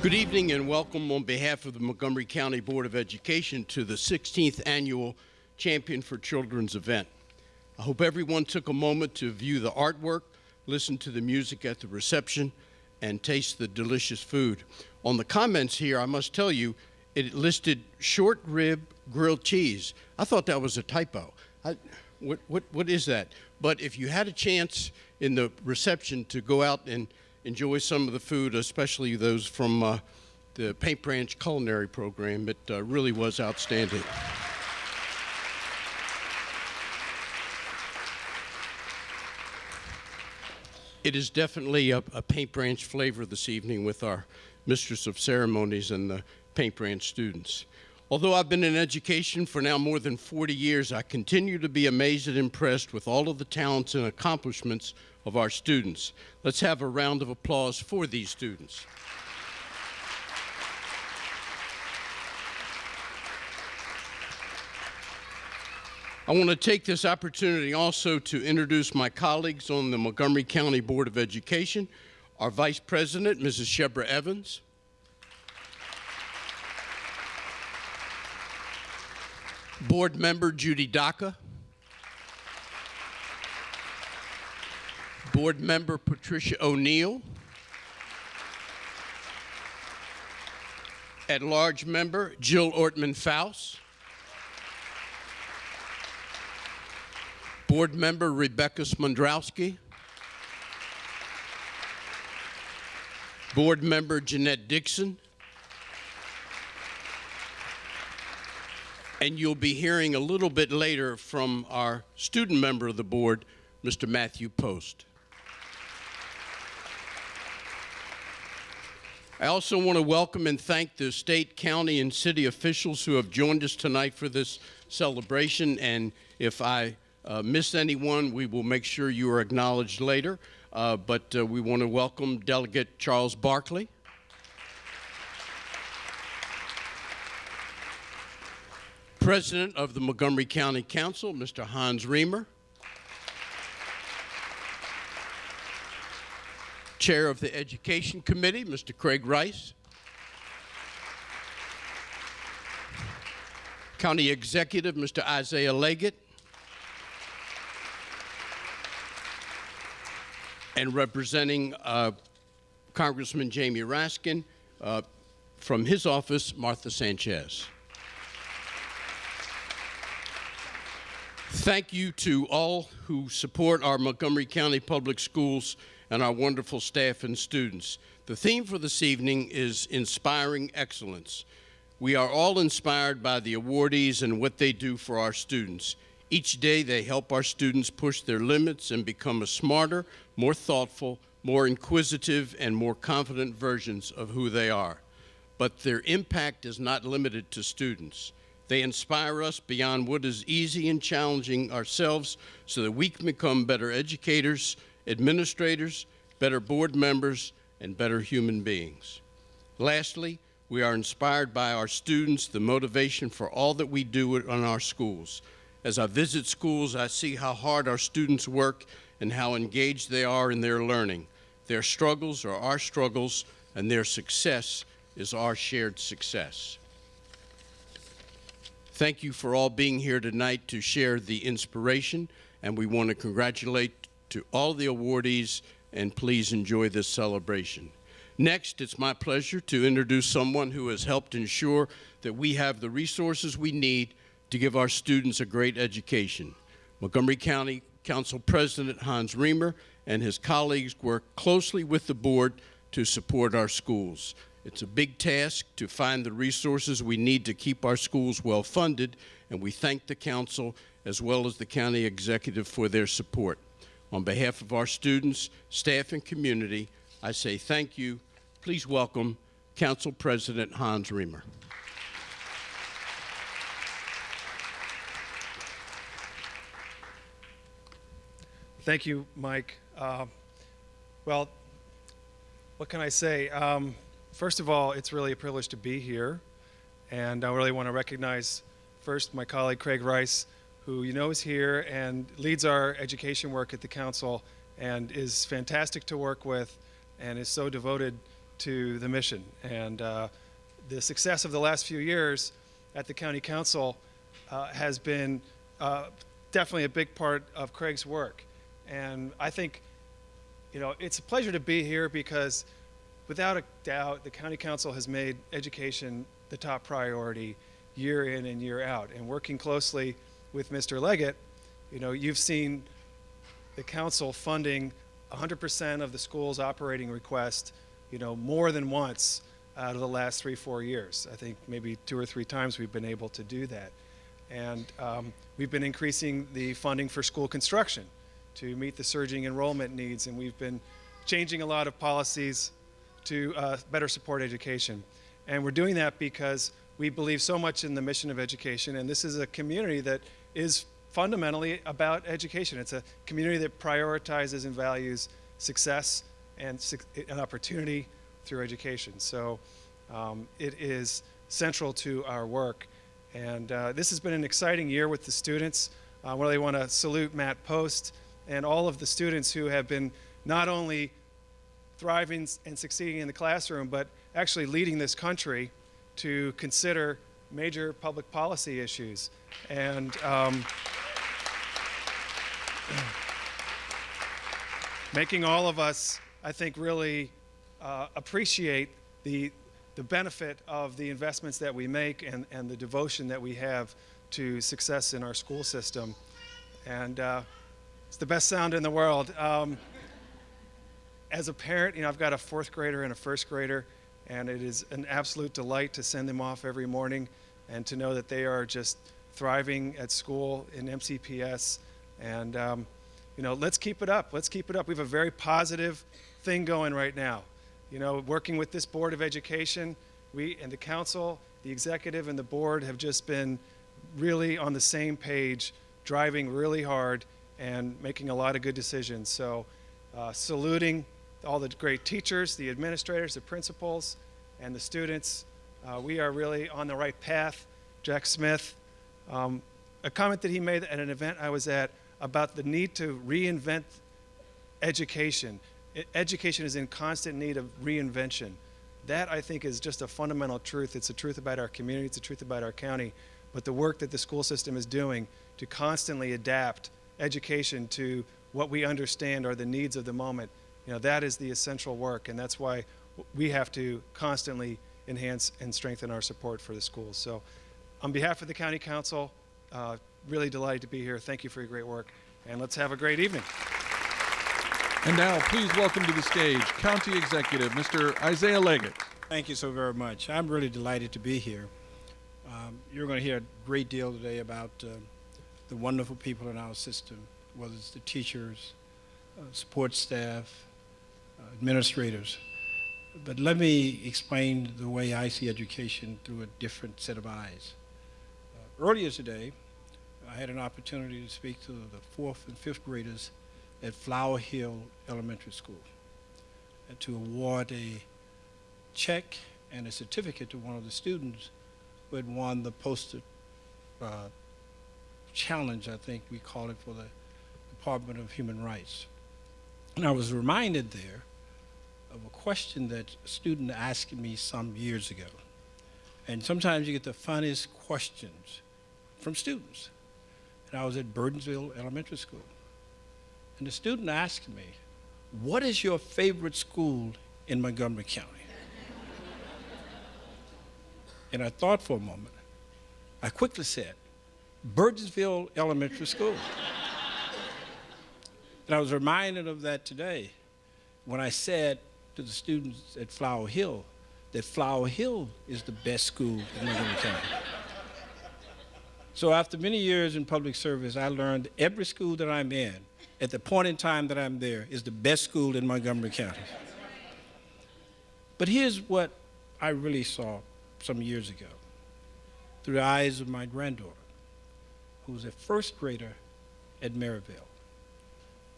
Good evening and welcome on behalf of the Montgomery County Board of Education to the 16th Annual Champion for Children's event. I hope everyone took a moment to view the artwork, listen to the music at the reception, and taste the delicious food. On the comments here, I must tell you, it listed short rib grilled cheese. I thought that was a typo. What is that? But if you had a chance in the reception to go out and enjoy some of the food, especially those from the Paint Branch Culinary Program, it really was outstanding. It is definitely a Paint Branch flavor this evening with our Mistress of Ceremonies and the Paint Branch students. Although I've been in education for now more than 40 years, I continue to be amazed and impressed with all of the talents and accomplishments of our students. Let's have a round of applause for these students. I want to take this opportunity also to introduce my colleagues on the Montgomery County Board of Education, our Vice President, Mrs. Shebra Evans, Board Member Judy Daka, Board Member Patricia O'Neill, At-Large Member Jill Ortman-Faust, Board Member Rebecca Smondrowski, Board Member Jeanette Dixon, and you'll be hearing a little bit later from our student member of the board, Mr. Matthew Post. I also want to welcome and thank the state, county, and city officials who have joined us tonight for this celebration, and if I miss anyone, we will make sure you are acknowledged later, but we want to welcome Delegate Charles Barkley, President of the Montgomery County Council, Mr. Hans Reamer, Chair of the Education Committee, Mr. Craig Rice, County Executive, Mr. Isaiah Leggett, and representing Congressman Jamie Raskin from his office, Martha Sanchez. Thank you to all who support our Montgomery County Public Schools and our wonderful staff and students. The theme for this evening is Inspiring Excellence. We are all inspired by the awardees and what they do for our students. Each day they help our students push their limits and become a smarter, more thoughtful, more inquisitive, and more confident versions of who they are. But their impact is not limited to students. They inspire us beyond what is easy and challenging ourselves so that we can become better educators, administrators, better board members, and better human beings. Lastly, we are inspired by our students, the motivation for all that we do in our schools. As I visit schools, I see how hard our students work and how engaged they are in their learning. Their struggles are our struggles, and their success is our shared success. Thank you for all being here tonight to share the inspiration, and we want to congratulate to all the awardees, and please enjoy this celebration. Next, it's my pleasure to introduce someone who has helped ensure that we have the resources we need to give our students a great education. Montgomery County Council President Hans Reamer and his colleagues work closely with the board to support our schools. It's a big task to find the resources we need to keep our schools well funded, and we thank the council as well as the county executive for their support. On behalf of our students, staff, and community, I say thank you. Please welcome Council President Hans Reamer. Thank you, Mike. Well, what can I say? First of all, it's really a privilege to be here, and I really want to recognize first my colleague Craig Rice, who you know is here and leads our education work at the council and is fantastic to work with and is so devoted to the mission. And the success of the last few years at the County Council has been definitely a big part of Craig's work. And I think, it's a pleasure to be here because without a doubt, the County Council has made education the top priority year in and year out. And working closely with Mr. Leggett, you've seen the council funding 100% of the school's operating request, more than once out of the last 3-4 years. I think maybe 2 or 3 times we've been able to do that. And we've been increasing the funding for school construction to meet the surging enrollment needs, and we've been changing a lot of policies to better support education. And we're doing that because we believe so much in the mission of education, and this is a community that is fundamentally about education. It's a community that prioritizes and values success and opportunity through education. So it is central to our work. And this has been an exciting year with the students. I really want to salute Matt Post and all of the students who have been not only thriving and succeeding in the classroom, but actually leading this country to consider major public policy issues. And making all of us, I think, really appreciate the benefit of the investments that we make and the devotion that we have to success in our school system. And it's the best sound in the world. As a parent, I've got a 4th grader and a 1st grader, and it is an absolute delight to send them off every morning and to know that they are just thriving at school in MCPS. And let's keep it up. Let's keep it up. We have a very positive thing going right now. Working with this Board of Education, we and the council, the executive and the board have just been really on the same page, driving really hard and making a lot of good decisions. So saluting all the great teachers, the administrators, the principals, and the students. We are really on the right path. Jack Smith, a comment that he made at an event I was at about the need to reinvent education. Education is in constant need of reinvention. That, I think, is just a fundamental truth. It's a truth about our community. It's a truth about our county. But the work that the school system is doing to constantly adapt education to what we understand are the needs of the moment, that is the essential work. And that's why we have to constantly enhance and strengthen our support for the schools. So on behalf of the County Council, really delighted to be here. Thank you for your great work. And let's have a great evening. And now, please welcome to the stage County Executive, Mr. Isaiah Leggett. Thank you so very much. I'm really delighted to be here. You're going to hear a great deal today about the wonderful people in our system, whether it's the teachers, support staff, administrators. But let me explain the way I see education through a different set of eyes. Earlier today, I had an opportunity to speak to the 4th and 5th graders at Flower Hill Elementary School and to award a check and a certificate to one of the students who had won the poster challenge, I think we call it, for the Department of Human Rights. And I was reminded there of a question that a student asked me some years ago. And sometimes you get the funniest questions from students. And I was at Burdensville Elementary School. And the student asked me, "What is your favorite school in Montgomery County?" And I thought for a moment. I quickly said, "Burdensville Elementary School." And I was reminded of that today when I said to the students at Flower Hill that Flower Hill is the best school in Montgomery County. So after many years in public service, I learned every school that I'm in, at the point in time that I'm there, is the best school in Montgomery County. But here's what I really saw some years ago through the eyes of my granddaughter, who was a 1st grader at Maryville,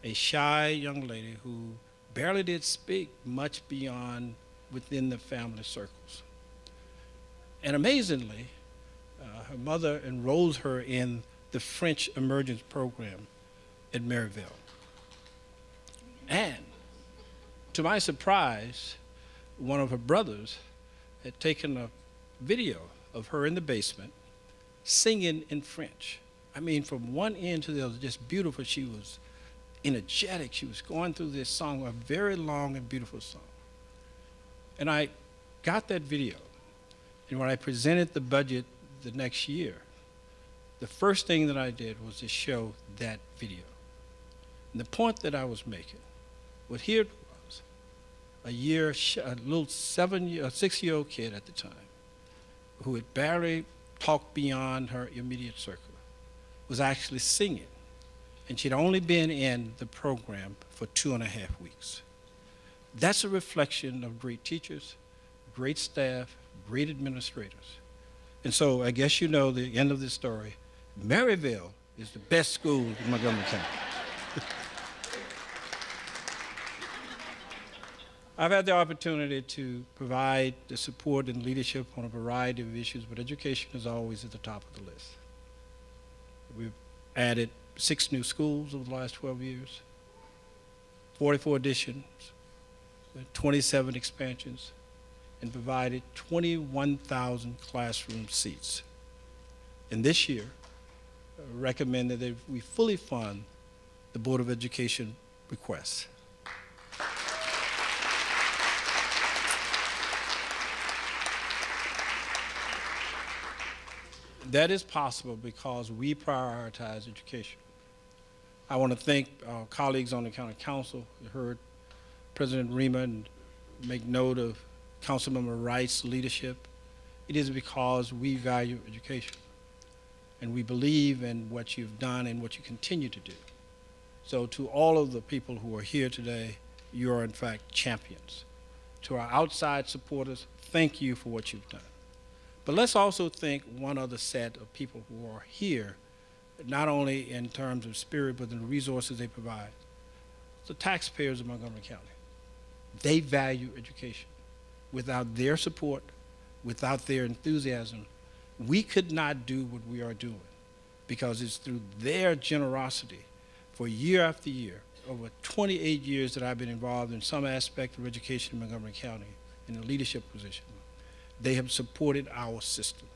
a shy young lady who barely did speak much beyond within the family circles. And amazingly, her mother enrolled her in the French Emergence Program at Maryville. And to my surprise, one of her brothers had taken a video of her in the basement singing in French. I mean, from one end to the other, just beautiful. She was energetic. She was going through this song, a very long and beautiful song. And I got that video. And when I presented the budget the next year, the first thing that I did was to show that video. And the point that I was making was, here it was, a little 6-year-old kid at the time who had barely talked beyond her immediate circle, was actually singing. And she'd only been in the program for 2.5 weeks. That's a reflection of great teachers, great staff, great administrators. And so I guess you know the end of this story. Maryville is the best school in Montgomery County. I've had the opportunity to provide the support and leadership on a variety of issues, but education is always at the top of the list. We've added 6 new schools over the last 12 years, 44 additions, 27 expansions, and provided 21,000 classroom seats. And this year, I recommend that we fully fund the Board of Education requests. That is possible because we prioritize education. I want to thank our colleagues on the County Council. You heard President Rima and make note of Councilmember Wright's leadership. It is because we value education and we believe in what you've done and what you continue to do. So to all of the people who are here today, you are in fact champions. To our outside supporters, thank you for what you've done. But let's also thank one other set of people who are here, not only in terms of spirit, but in the resources they provide. The taxpayers of Montgomery County. They value education. Without their support, without their enthusiasm, we could not do what we are doing, because it's through their generosity for year after year, over 28 years that I've been involved in some aspect of education in Montgomery County in a leadership position. They have supported our system.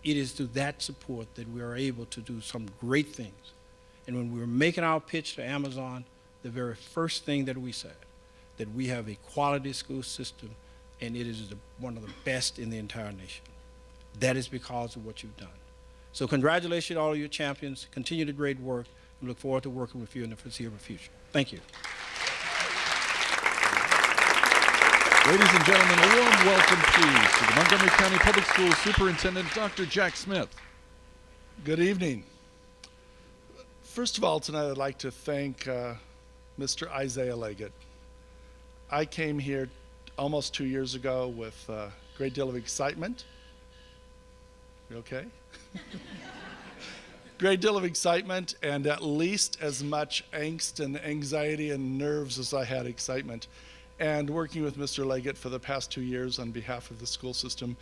It is through that support that we are able to do some great things. And when we were making our pitch to Amazon, the very first thing that we said, that we have a quality school system and it is one of the best in the entire nation. That is because of what you've done. So congratulations to all of your champions. Continue the great work. We look forward to working with you in the foreseeable future. Thank you. Ladies and gentlemen, a warm welcome, please, to the Montgomery County Public Schools Superintendent, Dr. Jack Smith. Good evening. First of all, tonight I'd like to thank Mr. Isaiah Leggett. I came here almost 2 years ago with a great deal of excitement. You okay? Great deal of excitement and at least as much angst and anxiety and nerves as I had excitement. And working with Mr. Leggett for the past 2 years on behalf of the school system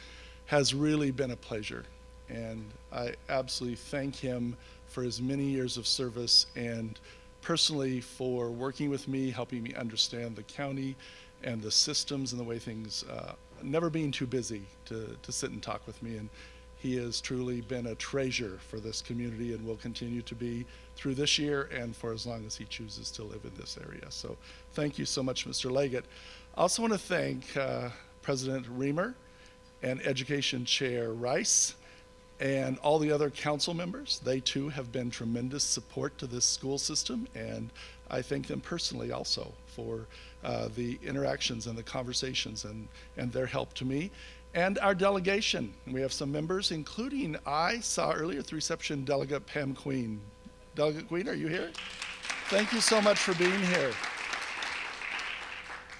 has really been a pleasure. And I absolutely thank him for his many years of service and personally for working with me, helping me understand the county and the systems and the way things, never being too busy to sit and talk with me. And he has truly been a treasure for this community and will continue to be through this year and for as long as he chooses to live in this area. So thank you so much, Mr. Leggett. I also want to thank President Reamer and Education Chair Rice and all the other council members. They too have been tremendous support to this school system, and I thank them personally also for the interactions and the conversations and their help to me. And our delegation. We have some members, including I saw earlier at the reception Delegate Pam Queen. Delegate Queen, are you here? Thank you so much for being here.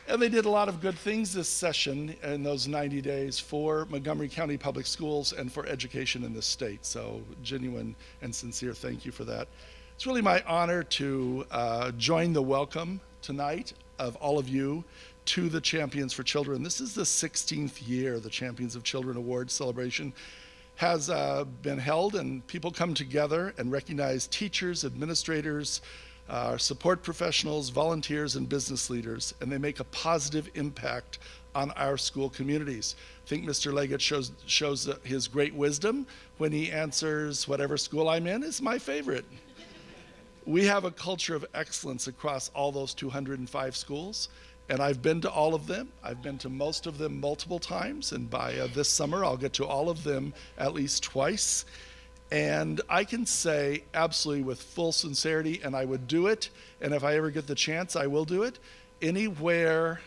And they did a lot of good things this session in those 90 days for Montgomery County Public Schools and for education in this state. So genuine and sincere thank you for that. It's really my honor to join the welcome tonight of all of you to the Champions for Children. This is the 16th year the Champions of Children Award celebration has been held, and people come together and recognize teachers, administrators, our support professionals, volunteers, and business leaders, and they make a positive impact on our school communities. I think Mr. Leggett shows his great wisdom when he answers, whatever school I'm in is my favorite. We have a culture of excellence across all those 205 schools, and I've been to all of them. I've been to most of them multiple times, and by this summer I'll get to all of them at least twice. And I can say absolutely with full sincerity, and I would do it, and if I ever get the chance, I will do it, anywhere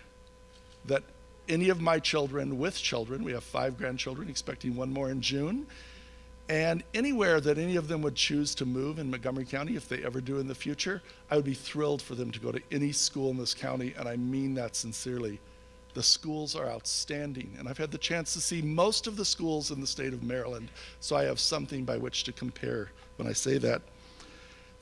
that any of my children, with children, we have 5 grandchildren, expecting 1 more in June, and anywhere that any of them would choose to move in Montgomery County, if they ever do in the future, I would be thrilled for them to go to any school in this county, and I mean that sincerely. The schools are outstanding, and I've had the chance to see most of the schools in the state of Maryland, so I have something by which to compare when I say that.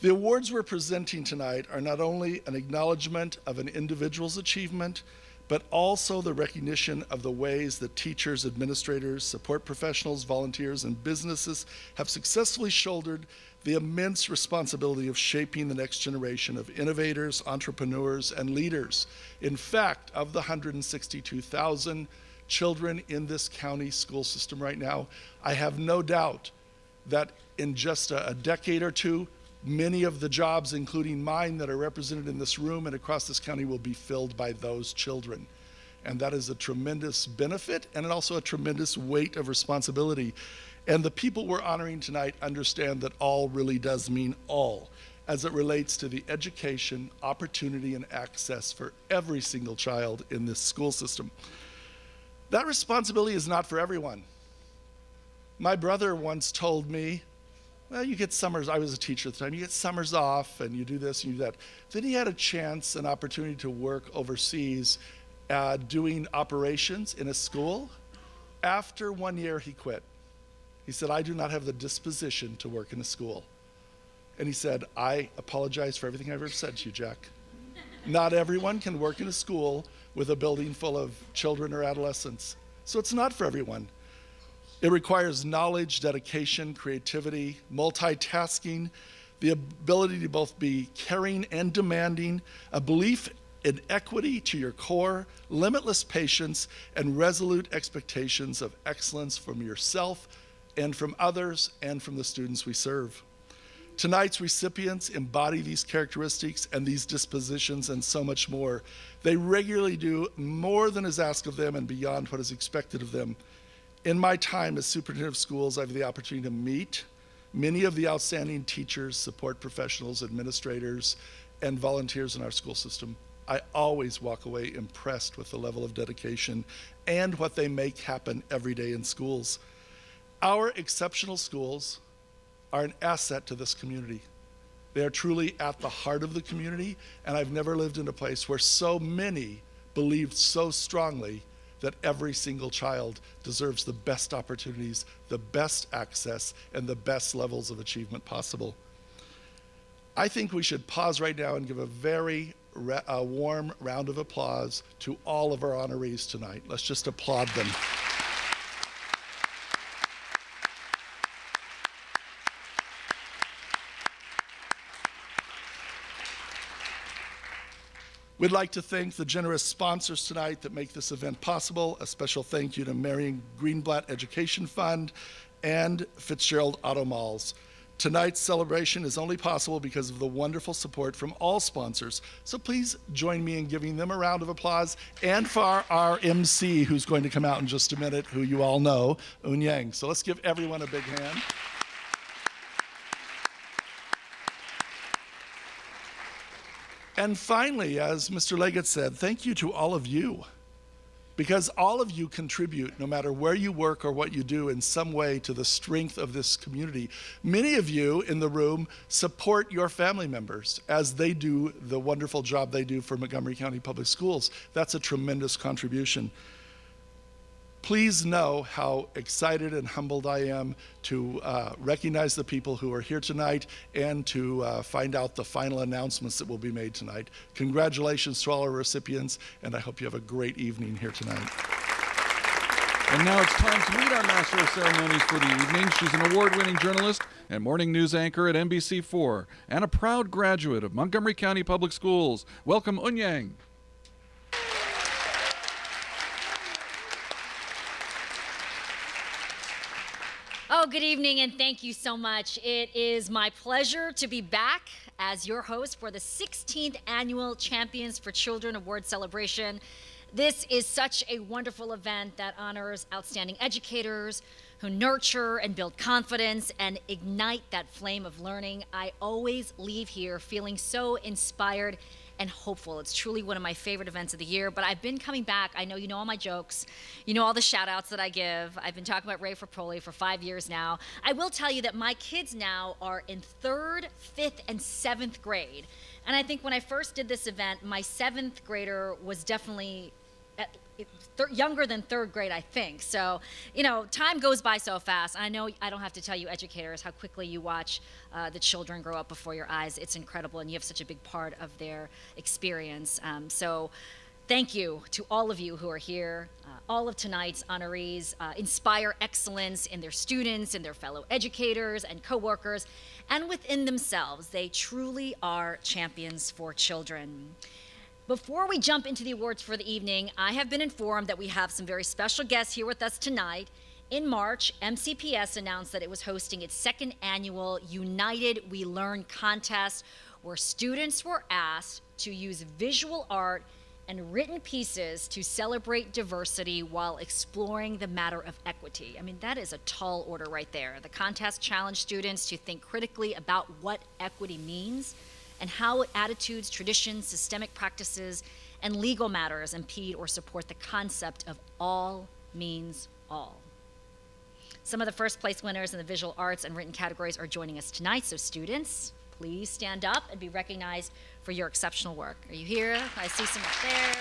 The awards we're presenting tonight are not only an acknowledgement of an individual's achievement, but also the recognition of the ways that teachers, administrators, support professionals, volunteers, and businesses have successfully shouldered the immense responsibility of shaping the next generation of innovators, entrepreneurs, and leaders. In fact, of the 162,000 children in this county school system right now, I have no doubt that in just a decade or two, many of the jobs, including mine, that are represented in this room and across this county will be filled by those children. And that is a tremendous benefit and also a tremendous weight of responsibility. And the people we're honoring tonight understand that all really does mean all, as it relates to the education, opportunity, and access for every single child in this school system. That responsibility is not for everyone. My brother once told me, well, you get summers, I was a teacher at the time, you get summers off and you do this and you do that. Then he had a chance, an opportunity to work overseas doing operations in a school. After 1 year, he quit. He said, I do not have the disposition to work in a school. And he said, I apologize for everything I've ever said to you, Jack. Not everyone can work in a school with a building full of children or adolescents. So it's not for everyone. It requires knowledge, dedication, creativity, multitasking, the ability to both be caring and demanding, a belief in equity to your core, limitless patience, and resolute expectations of excellence from yourself and from others and from the students we serve. Tonight's recipients embody these characteristics and these dispositions and so much more. They regularly do more than is asked of them and beyond what is expected of them. In my time as superintendent of schools, I have the opportunity to meet many of the outstanding teachers, support professionals, administrators, and volunteers in our school system. I always walk away impressed with the level of dedication and what they make happen every day in schools. Our exceptional schools are an asset to this community. They are truly at the heart of the community, and I've never lived in a place where so many believed so strongly that every single child deserves the best opportunities, the best access, and the best levels of achievement possible. I think we should pause right now and give a very warm round of applause to all of our honorees tonight. Let's just applaud them. We'd like to thank the generous sponsors tonight that make this event possible. A special thank you to Miriam Greenblatt Education Fund and Fitzgerald Auto Malls. Tonight's celebration is only possible because of the wonderful support from all sponsors. So please join me in giving them a round of applause, and for our MC, who's going to come out in just a minute, who you all know, Un Yang. So let's give everyone a big hand. And finally, as Mr. Leggett said, thank you to all of you, because all of you contribute, no matter where you work or what you do, in some way to the strength of this community. Many of you in the room support your family members as they do the wonderful job they do for Montgomery County Public Schools. That's a tremendous contribution. Please know how excited and humbled I am to recognize the people who are here tonight and to find out the final announcements that will be made tonight. Congratulations to all our recipients, and I hope you have a great evening here tonight. And now it's time to meet our Master of Ceremonies for the evening. She's an award-winning journalist and morning news anchor at NBC4, and a proud graduate of Montgomery County Public Schools. Welcome, Unyang. Oh, good evening, and thank you so much. It is my pleasure to be back as your host for the 16th Annual Champions for Children Award Celebration. This is such a wonderful event that honors outstanding educators who nurture and build confidence and ignite that flame of learning. I always leave here feeling so inspired and hopeful. It's truly one of my favorite events of the year, but I've been coming back. I know you know all my jokes. You know all the shout outs that I give. I've been talking about Ray Frapoli for 5 years now. I will tell you that my kids now are in 3rd, 5th, and 7th grade. And I think when I first did this event, my 7th grader was definitely younger than 3rd grade, I think. So, you know, time goes by so fast. I know I don't have to tell you educators how quickly you watch the children grow up before your eyes. It's incredible, and you have such a big part of their experience. So thank you to all of you who are here. All of tonight's honorees inspire excellence in their students, in their fellow educators and coworkers, and within themselves. They truly are champions for children. Before we jump into the awards for the evening, I have been informed that we have some very special guests here with us tonight. In March, MCPS announced that it was hosting its 2nd annual United We Learn contest, where students were asked to use visual art and written pieces to celebrate diversity while exploring the matter of equity. I mean, that is a tall order right there. The contest challenged students to think critically about what equity means and how attitudes, traditions, systemic practices, and legal matters impede or support the concept of all means all. Some of the first place winners in the visual arts and written categories are joining us tonight, so students, please stand up and be recognized for your exceptional work. Are you here? I see some up there.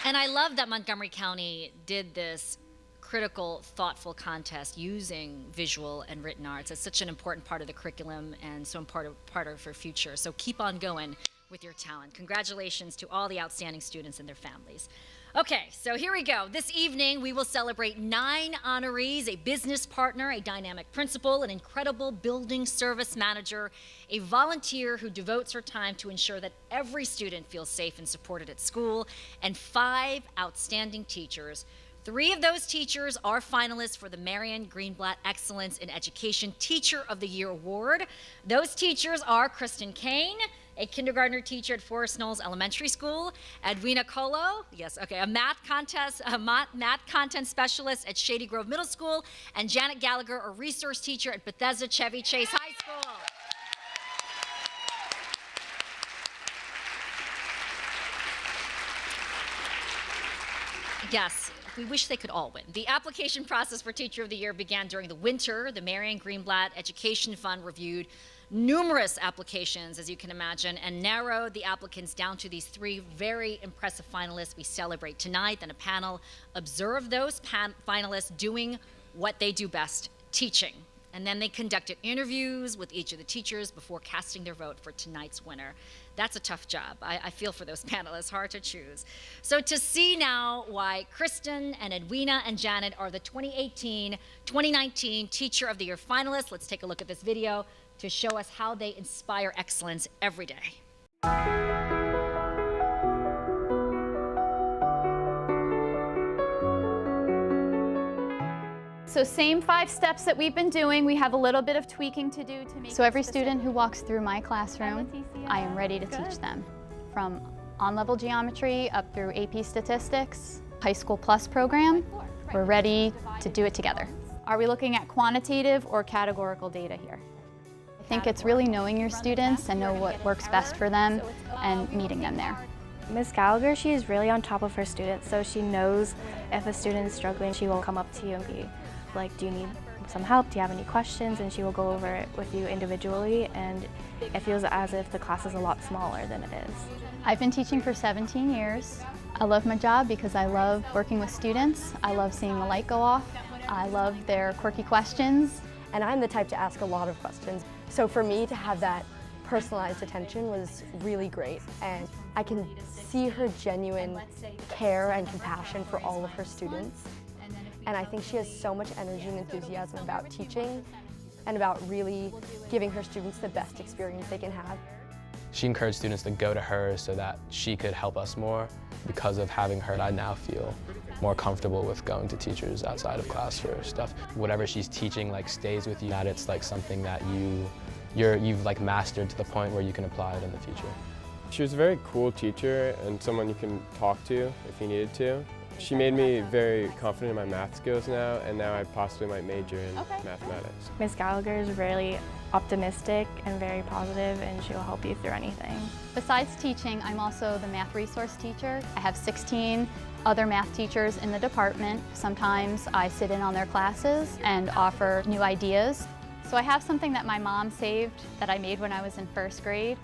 And I love that Montgomery County did this critical, thoughtful contest using visual and written arts. It's such an important part of the curriculum and so important part of our future. So keep on going with your talent. Congratulations to all the outstanding students and their families. Okay, so here we go. This evening, we will celebrate 9 honorees, a business partner, a dynamic principal, an incredible building service manager, a volunteer who devotes her time to ensure that every student feels safe and supported at school, and 5 outstanding teachers. 3 of those teachers are finalists for the Marion Greenblatt Excellence in Education Teacher of the Year Award. Those teachers are Kristen Kane, a kindergartner teacher at Forest Knolls Elementary School, Edwina Colo, a math content specialist at Shady Grove Middle School, and Janet Gallagher, a resource teacher at Bethesda Chevy Chase High School. Yes, we wish they could all win. The application process for Teacher of the Year began during the winter. The Marion Greenblatt Education Fund reviewed numerous applications, as you can imagine, and narrowed the applicants down to these 3 very impressive finalists we celebrate tonight. Then a panel observed those finalists doing what they do best, teaching. And then they conducted interviews with each of the teachers before casting their vote for tonight's winner. That's a tough job. I feel for those panelists, hard to choose. So to see now why Kristen and Edwina and Janet are the 2018-2019 Teacher of the Year finalists, let's take a look at this video to show us how they inspire excellence every day. So same 5 steps that we've been doing. We have a little bit of tweaking to do to make. So every student who walks through my classroom, I am ready to teach them. From on-level geometry up through AP statistics, high school plus program, we're ready to do it together. Are we looking at quantitative or categorical data here? I think it's really knowing your students and know what works best for them and meeting them there. Ms. Gallagher, she is really on top of her students, so she knows if a student is struggling, she will come up to you and be like, do you need some help? Do you have any questions? And she will go over it with you individually, and it feels as if the class is a lot smaller than it is. I've been teaching for 17 years. I love my job because I love working with students. I love seeing the light go off. I love their quirky questions. And I'm the type to ask a lot of questions. So for me to have that personalized attention was really great, and I can see her genuine care and compassion for all of her students. And I think she has so much energy and enthusiasm about teaching and about really giving her students the best experience they can have. She encouraged students to go to her so that she could help us more. Because of having her, I now feel more comfortable with going to teachers outside of class for stuff. Whatever she's teaching stays with you, that it's something that you've mastered to the point where you can apply it in the future. She was a very cool teacher and someone you can talk to if you needed to. She made me very confident in my math skills now, and now I possibly might major in mathematics. Ms. Gallagher is really optimistic and very positive, and she'll help you through anything. Besides teaching, I'm also the math resource teacher. I have 16 other math teachers in the department. Sometimes I sit in on their classes and offer new ideas. So I have something that my mom saved that I made when I was in first grade,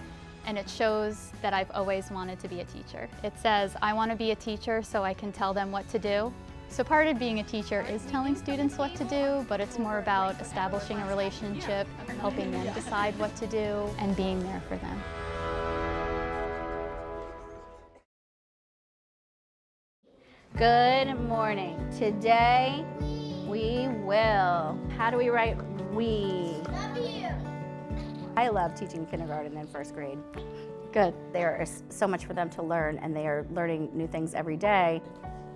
and it shows that I've always wanted to be a teacher. It says, I want to be a teacher so I can tell them what to do. So part of being a teacher is telling students what to do, but it's more about establishing a relationship, helping them decide what to do, and being there for them. Good morning. Today we will. How do we write we? W. I love teaching kindergarten and first grade. Good. There is so much for them to learn, and they are learning new things every day.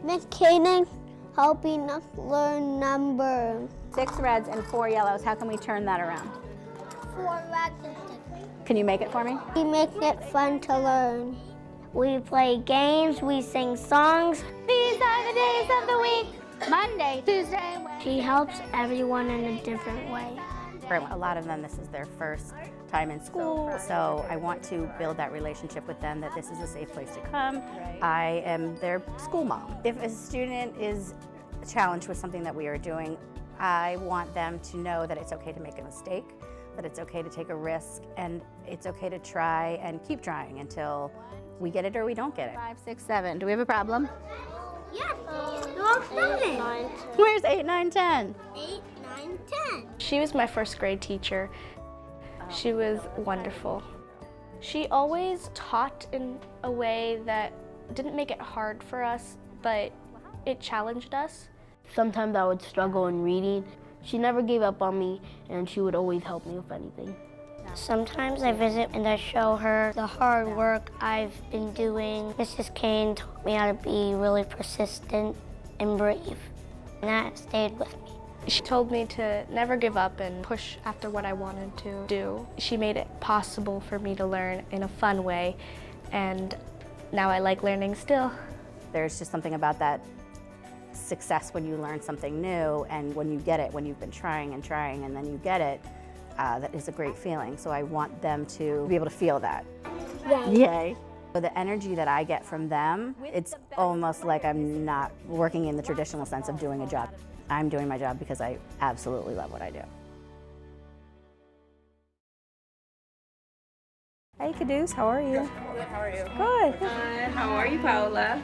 Miss Kaden helping us learn numbers. 6 reds and 4 yellows. How can we turn that around? 4 reds and 6. Can you make it for me? We make it fun to learn. We play games, we sing songs. These are the days of the week. Monday, Tuesday, Wednesday. She helps everyone in a different way. For a lot of them, this is their first time in school, so I want to build that relationship with them, that this is a safe place to come. I am their school mom. If a student is challenged with something that we are doing, I want them to know that it's okay to make a mistake, that it's okay to take a risk, and it's okay to try and keep trying until we get it or we don't get it. 5, 6, 7. Do we have a problem? Yes. You're 7. Where's 8, 9, 10? 8, 9, 10. She was my first grade teacher. She was wonderful. She always taught in a way that didn't make it hard for us, but it challenged us. Sometimes I would struggle in reading. She never gave up on me, and she would always help me with anything. Sometimes I visit and I show her the hard work I've been doing. Mrs. Kane taught me how to be really persistent and brave, and that stayed with me. She told me to never give up and push after what I wanted to do. She made it possible for me to learn in a fun way, and now I like learning still. There's just something about that success when you learn something new, and when you get it, when you've been trying and trying and then you get it, that is a great feeling. So I want them to be able to feel that. Yay. Yay. So the energy that I get from them, it's almost like I'm not working in the traditional sense of doing a job. I'm doing my job because I absolutely love what I do. Hey, Caduce, how are you? Good, how are you? Good. How are you, Paola?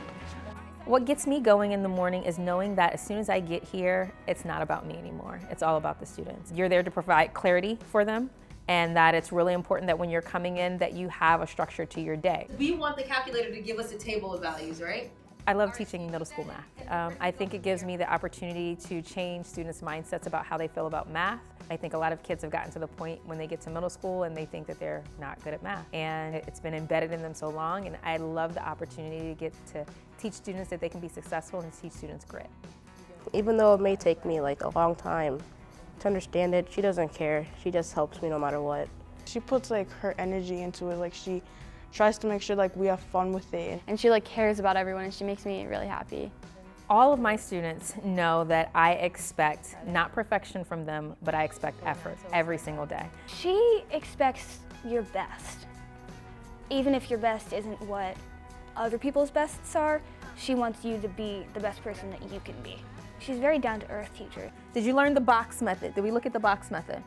What gets me going in the morning is knowing that as soon as I get here, it's not about me anymore. It's all about the students. You're there to provide clarity for them, and that it's really important that when you're coming in that you have a structure to your day. We want the calculator to give us a table of values, right? I love teaching middle school math. I think it gives me the opportunity to change students' mindsets about how they feel about math. I think a lot of kids have gotten to the point when they get to middle school and they think that they're not good at math. And it's been embedded in them so long, and I love the opportunity to get to teach students that they can be successful and teach students grit. Even though it may take me like a long time to understand it, she doesn't care. She just helps me no matter what. She puts like her energy into it. Like she tries to make sure like we have fun with it. And she like cares about everyone, and she makes me really happy. All of my students know that I expect not perfection from them, but I expect effort every single day. She expects your best. Even if your best isn't what other people's bests are, she wants you to be the best person that you can be. She's a very down-to-earth teacher. Did you learn the box method? Did we look at the box method?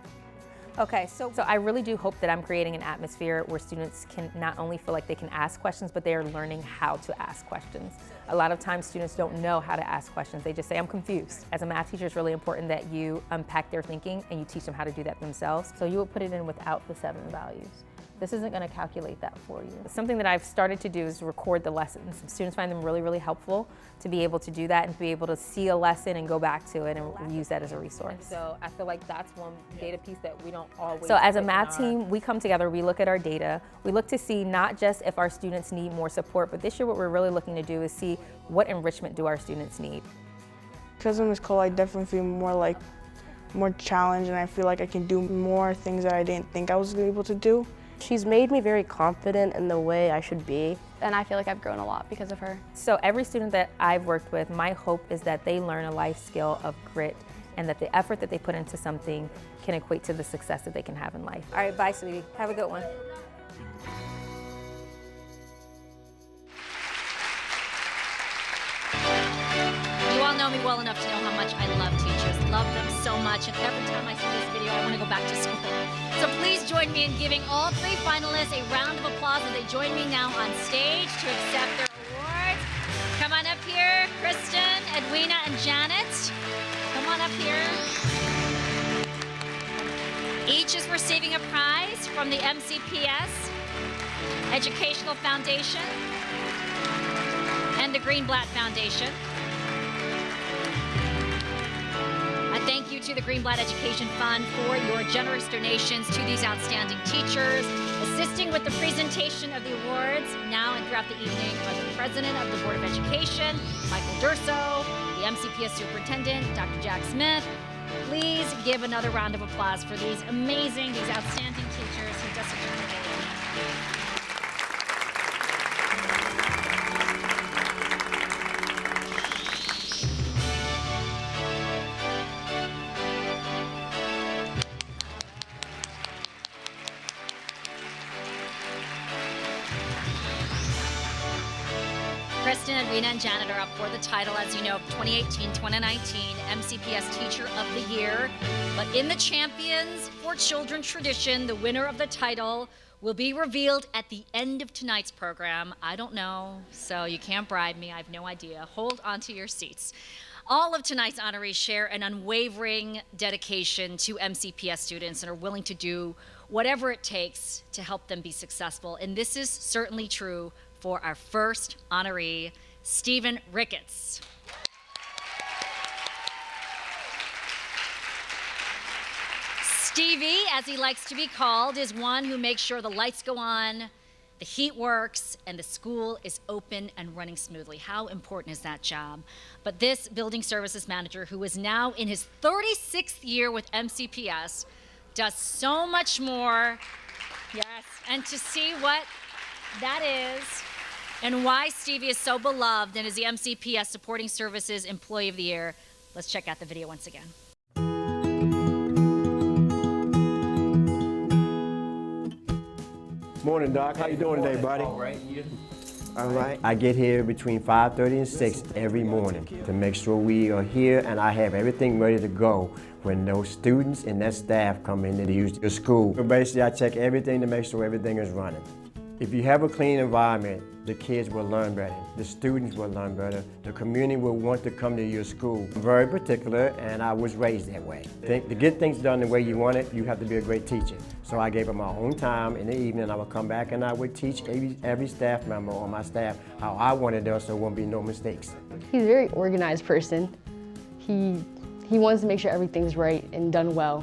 Okay, so I really do hope that I'm creating an atmosphere where students can not only feel like they can ask questions, but they are learning how to ask questions. A lot of times students don't know how to ask questions. They just say, I'm confused. As a math teacher, it's really important that you unpack their thinking and you teach them how to do that themselves. So you will put it in without the 7 values. This isn't going to calculate that for you. Something that I've started to do is record the lessons. Students find them really, really helpful to be able to do that and to be able to see a lesson and go back to it and use that as a resource. And so I feel like that's one data piece that we don't always. So as a math team, we come together, we look at our data, we look to see not just if our students need more support, but this year what we're really looking to do is see what enrichment do our students need. Because of Ms. Cole, I definitely feel more challenged, and I feel like I can do more things that I didn't think I was able to do. She's made me very confident in the way I should be. And I feel like I've grown a lot because of her. So every student that I've worked with, my hope is that they learn a life skill of grit and that the effort that they put into something can equate to the success that they can have in life. All right, bye, sweetie. Have a good one. You all know me well enough to know how much I love teachers. Love them so much, and every time I see this video, I want to go back to school. So please join me in giving all 3 finalists a round of applause as they join me now on stage to accept their awards. Come on up here, Kristen, Edwina, and Janet. Come on up here. Each is receiving a prize from the MCPS Educational Foundation and the Greenblatt Foundation. Thank you to the Greenblatt Education Fund for your generous donations to these outstanding teachers. Assisting with the presentation of the awards now and throughout the evening are the President of the Board of Education, Michael Durso, the MCPS Superintendent, Dr. Jack Smith. Please give another round of applause for these outstanding teachers who do such a great job. Kristen, Edwina, and Janet are up for the title, as you know, 2018-2019 MCPS Teacher of the Year. But in the Champions for Children tradition, the winner of the title will be revealed at the end of tonight's program. I don't know, so you can't bribe me. I have no idea. Hold on to your seats. All of tonight's honorees share an unwavering dedication to MCPS students and are willing to do whatever it takes to help them be successful. And this is certainly true for our first honoree, Stephen Ricketts. Stevie, as he likes to be called, is one who makes sure the lights go on, the heat works, and the school is open and running smoothly. How important is that job? But this building services manager, who is now in his 36th year with MCPS, does so much more. Yes, and to see what that is and why Stevie is so beloved and is the MCPS Supporting Services Employee of the Year, let's check out the video once again. Morning, Doc. How you doing today, buddy? All right. I get here between 5:30 and 6 every morning to make sure we are here and I have everything ready to go when those students and that staff come in to use the school. So basically, I check everything to make sure everything is running. If you have a clean environment, the kids will learn better, the students will learn better, the community will want to come to your school. I'm very particular, and I was raised that way. To get things done the way you want it, you have to be a great teacher. So I gave up my own time in the evening. I would come back and I would teach every staff member on my staff how I want it done so there won't be no mistakes. He's a very organized person. He wants to make sure everything's right and done well.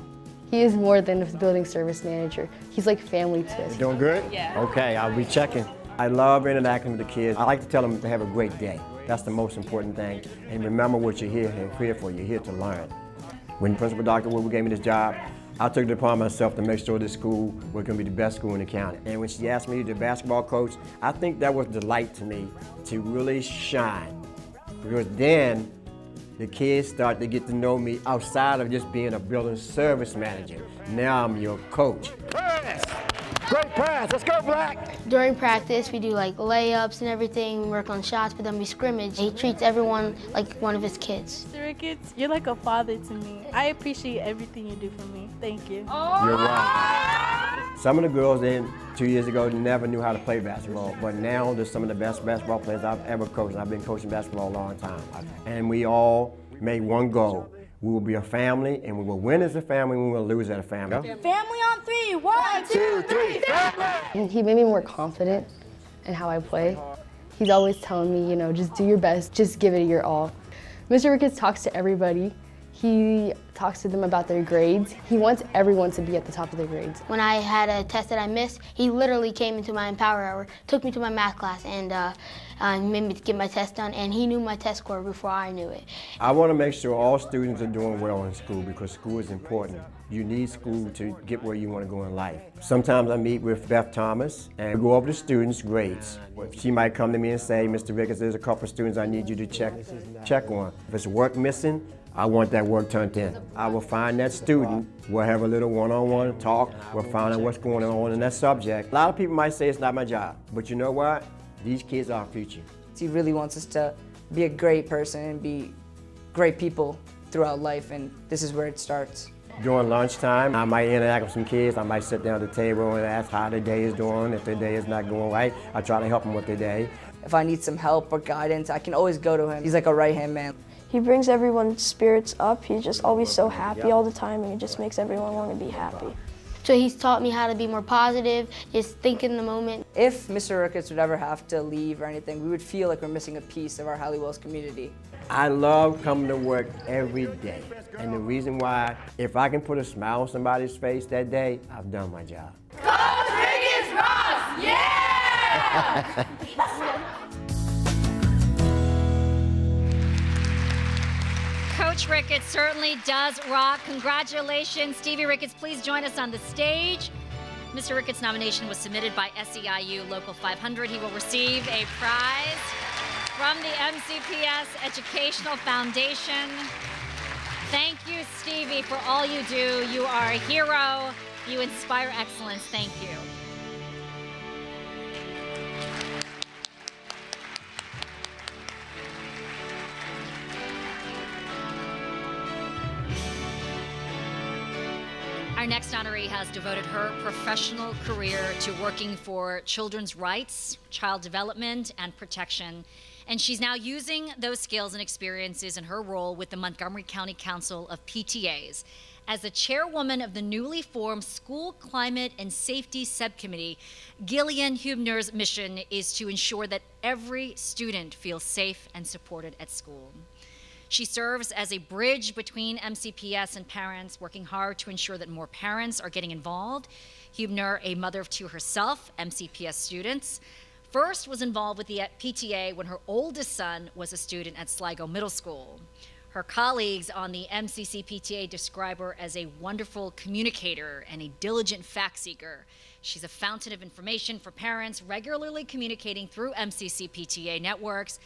He is more than a building service manager. He's like family to us. You doing good? Yeah. Okay, I'll be checking. I love interacting with the kids. I like to tell them to have a great day. That's the most important thing. And remember what you're here for. You're here to learn. When Principal Dr. Woodward gave me this job, I took it upon myself to make sure this school was going to be the best school in the county. And when she asked me to be the basketball coach, I think that was a delight to me to really shine. Because then the kids start to get to know me outside of just being a building service manager. Now I'm your coach. Yes. Great pass. Let's go, Black. During practice, we do like layups and everything. We work on shots, but then we scrimmage. He treats everyone like one of his kids. Mr. Ricketts, you're like a father to me. I appreciate everything you do for me. Thank you. You're right. Some of the girls then 2 years ago never knew how to play basketball, but now they're some of the best basketball players I've ever coached. I've been coaching basketball a long time. And we all made one goal. We will be a family, and we will win as a family, and we will lose as a family. Family on three. One, two, three, family! He made me more confident in how I play. He's always telling me, you know, just do your best, just give it your all. Mr. Ricketts talks to everybody. He talks to them about their grades. He wants everyone to be at the top of their grades. When I had a test that I missed, he literally came into my Empower Hour, took me to my math class, and made me get my test done, and he knew my test score before I knew it. I want to make sure all students are doing well in school because school is important. You need school to get where you want to go in life. Sometimes I meet with Beth Thomas and we go over the students' grades. She might come to me and say, Mr. Ricketts, there's a couple of students I need you to check on. If it's work missing, I want that work turned in. I will find that student, we'll have a little one-on-one talk, we'll find out what's going on in that subject. A lot of people might say it's not my job, but you know what? These kids are our future. He really wants us to be a great person and be great people throughout life, and this is where it starts. During lunchtime, I might interact with some kids. I might sit down at the table and ask how their day is doing. If their day is not going right, I try to help them with their day. If I need some help or guidance, I can always go to him. He's like a right-hand man. He brings everyone's spirits up. He's just always so happy all the time, and it just makes everyone want to be happy. So he's taught me how to be more positive, just think in the moment. If Mr. Ricketts would ever have to leave or anything, we would feel like we're missing a piece of our Halliwell's community. I love coming to work every day. And the reason why, if I can put a smile on somebody's face that day, I've done my job. Coach Ricketts rocks! Yeah! Coach Ricketts certainly does rock. Congratulations, Stevie Ricketts. Please join us on the stage. Mr. Ricketts' nomination was submitted by SEIU Local 500. He will receive a prize from the MCPS Educational Foundation. Thank you, Stevie, for all you do. You are a hero. You inspire excellence. Thank you. Our next honoree has devoted her professional career to working for children's rights, child development, and protection. And she's now using those skills and experiences in her role with the Montgomery County Council of PTAs. As the chairwoman of the newly formed School Climate and Safety Subcommittee, Gillian Hubner's mission is to ensure that every student feels safe and supported at school. She serves as a bridge between MCPS and parents, working hard to ensure that more parents are getting involved. Hubner, a mother of two herself, MCPS students, first was involved with the PTA when her oldest son was a student at Sligo Middle School. Her colleagues on the MCC PTA describe her as a wonderful communicator and a diligent fact seeker. She's a fountain of information for parents, regularly communicating through MCC PTA networks.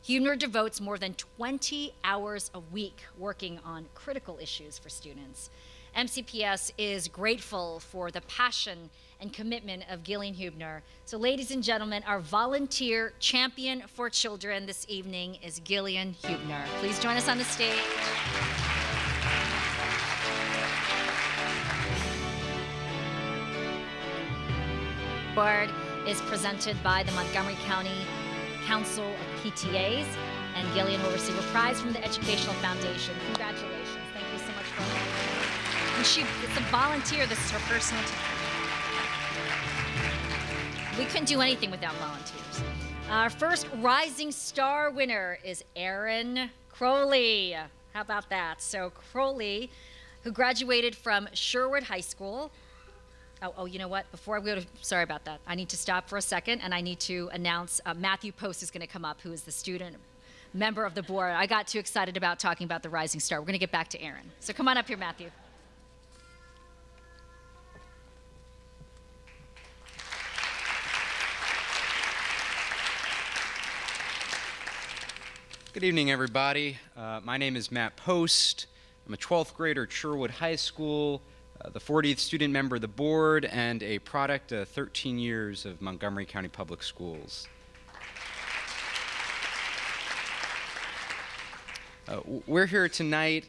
Hubner devotes more than 20 hours a week working on critical issues for students. MCPS is grateful for the passion and commitment of Gillian Hubner. So ladies and gentlemen, our volunteer champion for children this evening is Gillian Hubner. Please join us on the stage. Award is presented by the Montgomery County Council of PTAs, and Gillian will receive a prize from the Educational Foundation. Congratulations. Thank you so much for that. And it's a volunteer. This is her personal time. We couldn't do anything without volunteers. Our first Rising Star winner is Ahran Crowley. How about that? So Crowley, who graduated from Sherwood High School. Oh, you know what? Before I go to, sorry about that. I need to stop for a second, and I need to announce Matthew Post is going to come up, who is the student member of the board. I got too excited about talking about the Rising Star. We're going to get back to Ahran. So come on up here, Matthew. Good evening, everybody. My name is Matt Post. I'm a 12th grader at Sherwood High School, the 40th student member of the board, and a product of 13 years of Montgomery County Public Schools. We're here tonight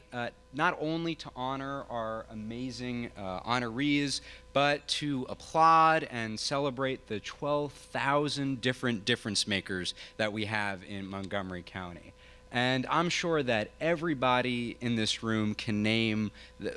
not only to honor our amazing honorees, but to applaud and celebrate the 12,000 different difference makers that we have in Montgomery County. And I'm sure that everybody in this room can name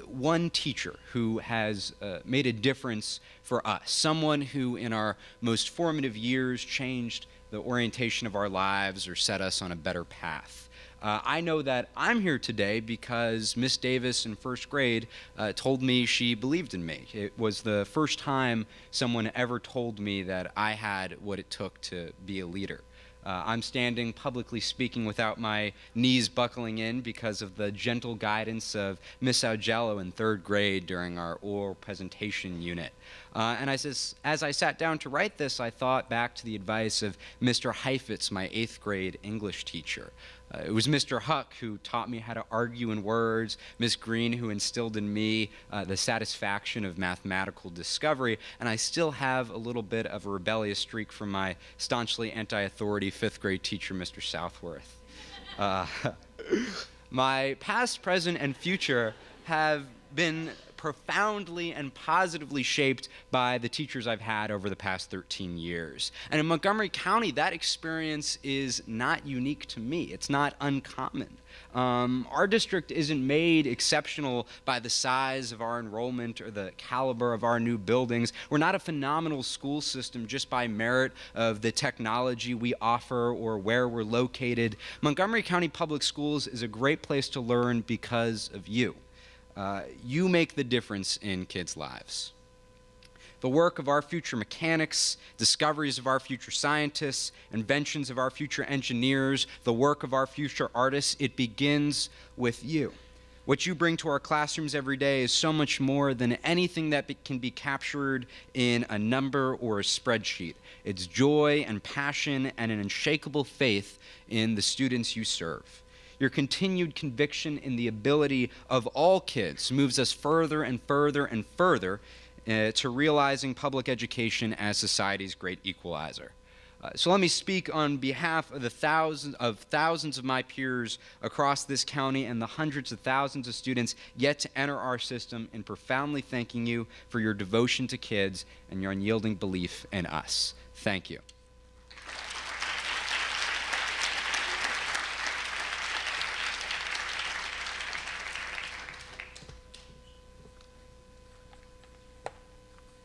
one teacher who has made a difference for us, someone who in our most formative years changed the orientation of our lives or set us on a better path. I know that I'm here today because Miss Davis in first grade told me she believed in me. It was the first time someone ever told me that I had what it took to be a leader. I'm standing publicly speaking without my knees buckling in because of the gentle guidance of Miss Augello in third grade during our oral presentation unit. And as I sat down to write this, I thought back to the advice of Mr. Heifetz, my 8th grade English teacher. It was Mr. Huck who taught me how to argue in words, Miss Green who instilled in me the satisfaction of mathematical discovery, and I still have a little bit of a rebellious streak from my staunchly anti-authority 5th grade teacher, Mr. Southworth. My past, present, and future have been profoundly and positively shaped by the teachers I've had over the past 13 years. And in Montgomery County, that experience is not unique to me. It's not uncommon. Our district isn't made exceptional by the size of our enrollment or the caliber of our new buildings. We're not a phenomenal school system just by merit of the technology we offer or where we're located. Montgomery County Public Schools is a great place to learn because of you. You make the difference in kids' lives. The work of our future mechanics, discoveries of our future scientists, inventions of our future engineers, the work of our future artists, it begins with you. What you bring to our classrooms every day is so much more than anything that can be captured in a number or a spreadsheet. It's joy and passion and an unshakable faith in the students you serve. Your continued conviction in the ability of all kids moves us further and further and further to realizing public education as society's great equalizer. So let me speak on behalf of the thousands of my peers across this county and the hundreds of thousands of students yet to enter our system in profoundly thanking you for your devotion to kids and your unyielding belief in us. Thank you.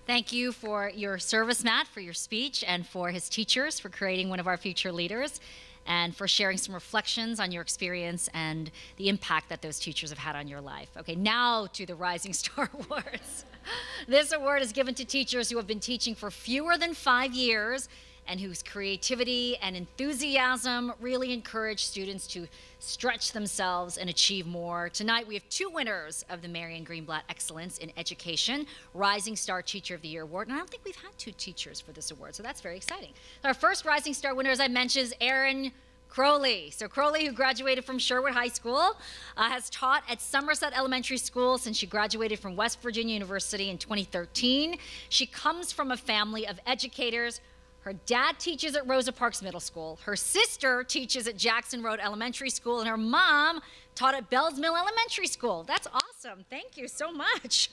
Thank you for your service, Matt, for your speech, and for his teachers for creating one of our future leaders, and for sharing some reflections on your experience and the impact that those teachers have had on your life. Okay, now to the Rising Star Awards. This award is given to teachers who have been teaching for fewer than 5 years and whose creativity and enthusiasm really encourage students to stretch themselves and achieve more. Tonight, we have 2 winners of the Marion Greenblatt Excellence in Education Rising Star Teacher of the Year Award. And I don't think we've had 2 teachers for this award, so that's very exciting. Our first Rising Star winner, as I mentioned, is Ahran Crowley. So Crowley, who graduated from Sherwood High School, has taught at Somerset Elementary School since she graduated from West Virginia University in 2013. She comes from a family of educators. Her dad teaches at Rosa Parks Middle School. Her sister teaches at Jackson Road Elementary School, and her mom taught at Bells Mill Elementary School. That's awesome. Thank you so much.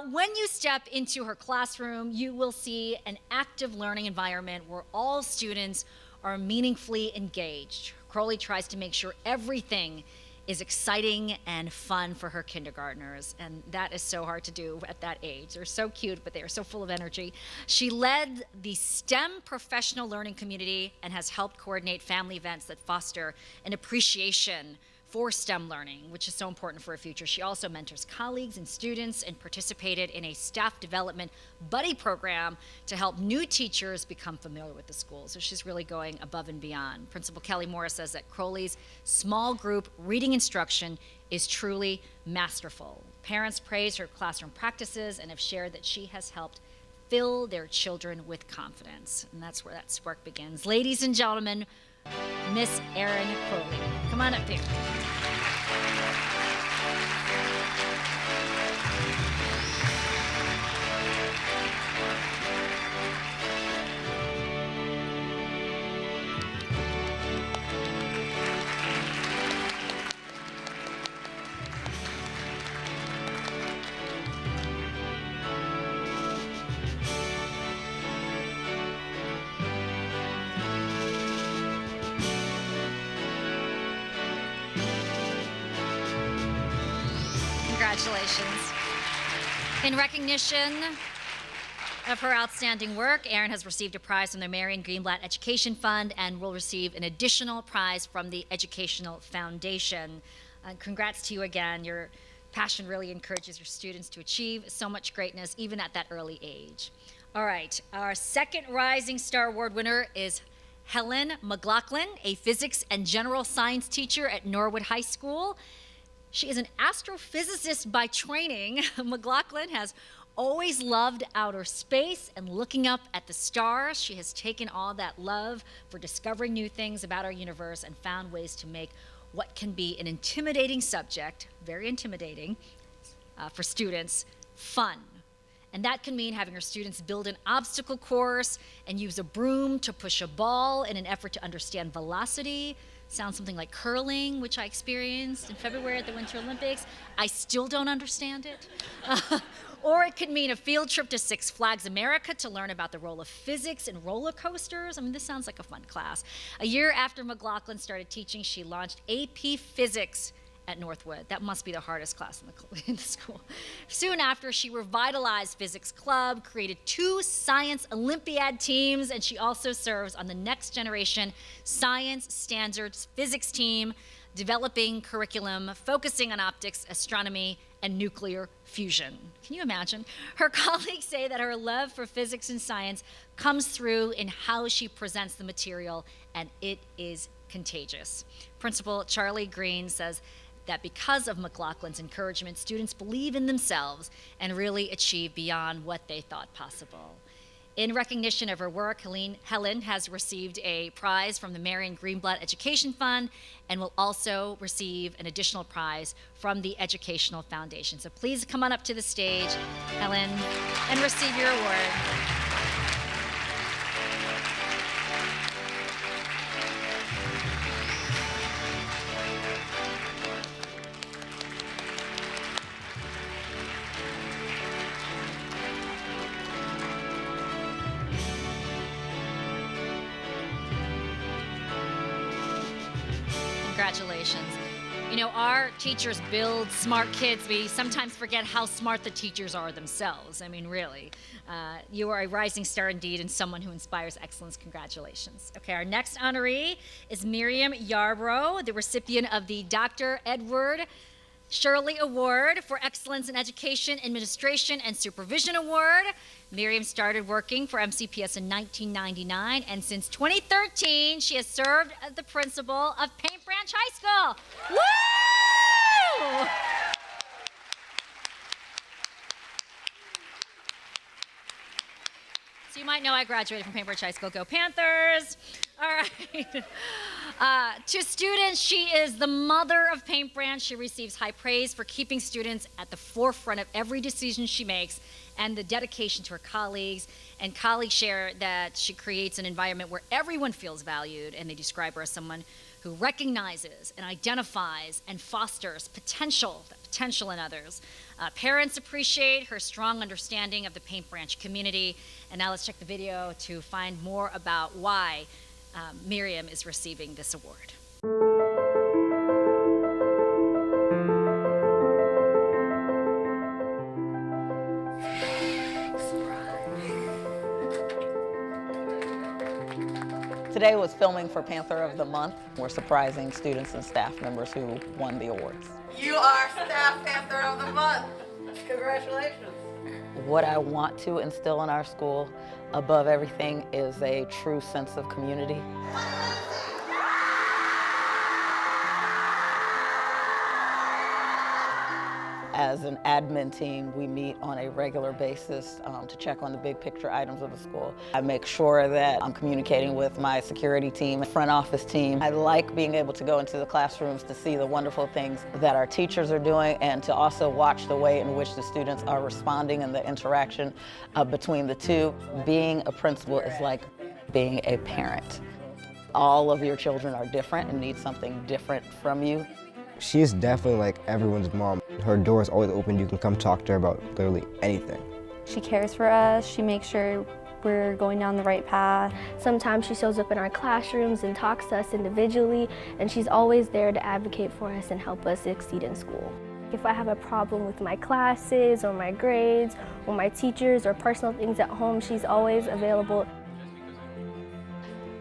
When you step into her classroom, you will see an active learning environment where all students are meaningfully engaged. Crowley tries to make sure everything is exciting and fun for her kindergartners, and that is so hard to do at that age. They're so cute, but they are so full of energy. She led the STEM professional learning community and has helped coordinate family events that foster an appreciation for STEM learning, which is so important for her future. She also mentors colleagues and students and participated in a staff development buddy program to help new teachers become familiar with the school. So she's really going above and beyond. Principal Kelly Morris says that Crowley's small group reading instruction is truly masterful. Parents praise her classroom practices and have shared that she has helped fill their children with confidence. And that's where that spark begins. Ladies and gentlemen, Miss Ahran Crowley. Come on up here. Congratulations. In recognition of her outstanding work, Ahran has received a prize from the Miriam Greenblatt Education Fund and will receive an additional prize from the Educational Foundation. Congrats to you again. Your passion really encourages your students to achieve so much greatness, even at that early age. All right, our second Rising Star Award winner is Helen Mclaughlin, a physics and general science teacher at Norwood High School. She is an astrophysicist by training. McLaughlin has always loved outer space and looking up at the stars. She has taken all that love for discovering new things about our universe and found ways to make what can be an intimidating subject, very intimidating, for students, fun. And that can mean having her students build an obstacle course and use a broom to push a ball in an effort to understand velocity. Sounds something like curling, which I experienced in February at the Winter Olympics. I still don't understand it. Or it could mean a field trip to Six Flags America to learn about the role of physics in roller coasters. I mean, this sounds like a fun class. A year after McLaughlin started teaching, she launched AP Physics at Northwood. That must be the hardest class in the school. Soon after, she revitalized Physics Club, created 2 Science Olympiad teams, and she also serves on the Next Generation Science Standards Physics team, developing curriculum focusing on optics, astronomy, and nuclear fusion. Can you imagine? Her colleagues say that her love for physics and science comes through in how she presents the material, and it is contagious. Principal Charlie Green says that because of McLaughlin's encouragement, students believe in themselves and really achieve beyond what they thought possible. In recognition of her work, Helen has received a prize from the Miriam Greenblatt Education Fund and will also receive an additional prize from the Educational Foundation. So please come on up to the stage, Helen, and receive your award. Congratulations. You know, our teachers build smart kids. We sometimes forget how smart the teachers are themselves. I mean, really. You are a rising star indeed and someone who inspires excellence. Congratulations. Okay, our next honoree is Miriam Yarborough, the recipient of the Dr. Edward Shirley Award for Excellence in Education, Administration, and Supervision Award. Miriam started working for MCPS in 1999, and since 2013, she has served as the principal of Paint Branch High School. Woo! So you might know I graduated from Paint Branch High School. Go Panthers! All right. To students, she is the mother of Paint Branch. She receives high praise for keeping students at the forefront of every decision she makes and the dedication to her colleagues. And colleagues share that she creates an environment where everyone feels valued, and they describe her as someone who recognizes and identifies and fosters potential in others. Parents appreciate her strong understanding of the Paint Branch community. And now let's check the video to find more about why Miriam is receiving this award. Today was filming for Panther of the Month. We're surprising students and staff members who won the awards. You are Staff Panther of the Month. Congratulations. What I want to instill in our school, above everything, is a true sense of community. As an admin team, we meet on a regular basis to check on the big picture items of the school. I make sure that I'm communicating with my security team, front office team. I like being able to go into the classrooms to see the wonderful things that our teachers are doing and to also watch the way in which the students are responding and the interaction between the two. Being a principal is like being a parent. All of your children are different and need something different from you. She is definitely like everyone's mom. Her door is always open. You can come talk to her about literally anything. She cares for us. She makes sure we're going down the right path. Sometimes she shows up in our classrooms and talks to us individually, and she's always there to advocate for us and help us succeed in school. If I have a problem with my classes or my grades or my teachers or personal things at home, she's always available.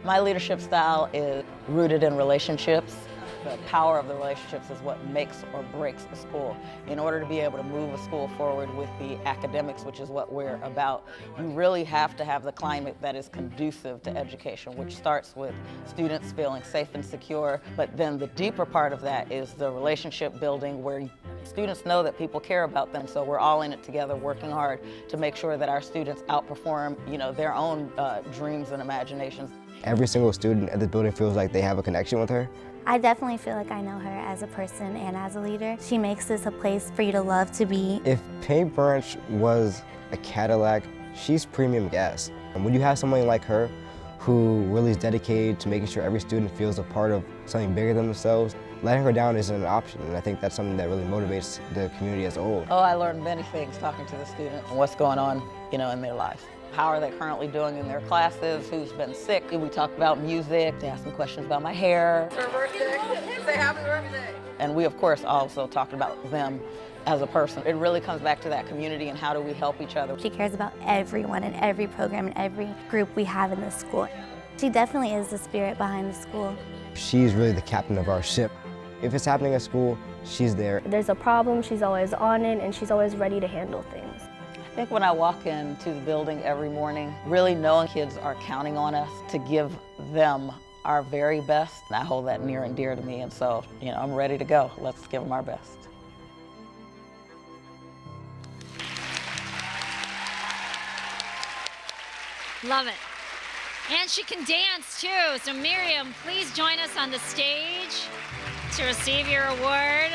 My leadership style is rooted in relationships. The power of the relationships is what makes or breaks the school. In order to be able to move a school forward with the academics, which is what we're about, you really have to have the climate that is conducive to education, which starts with students feeling safe and secure. But then the deeper part of that is the relationship building where students know that people care about them. So we're all in it together, working hard to make sure that our students outperform, their own dreams and imaginations. Every single student at this building feels like they have a connection with her. I definitely feel like I know her as a person and as a leader. She makes this a place for you to love to be. If Paint Branch was a Cadillac, she's premium gas. And when you have someone like her who really is dedicated to making sure every student feels a part of something bigger than themselves, letting her down isn't an option. And I think that's something that really motivates the community as a whole. Oh, I learned many things talking to the students and what's going on, in their lives. How are they currently doing in their classes? Who's been sick? We talked about music. They asked me questions about my hair. It's her birthday. Say happy birthday. And we, of course, also talked about them as a person. It really comes back to that community and how do we help each other. She cares about everyone and every program and every group we have in this school. She definitely is the spirit behind the school. She's really the captain of our ship. If it's happening at school, she's there. If there's a problem, she's always on it, and she's always ready to handle things. I think when I walk into the building every morning, really knowing kids are counting on us to give them our very best, and I hold that near and dear to me, and so, I'm ready to go. Let's give them our best. Love it. And she can dance too. So Miriam, please join us on the stage to receive your award.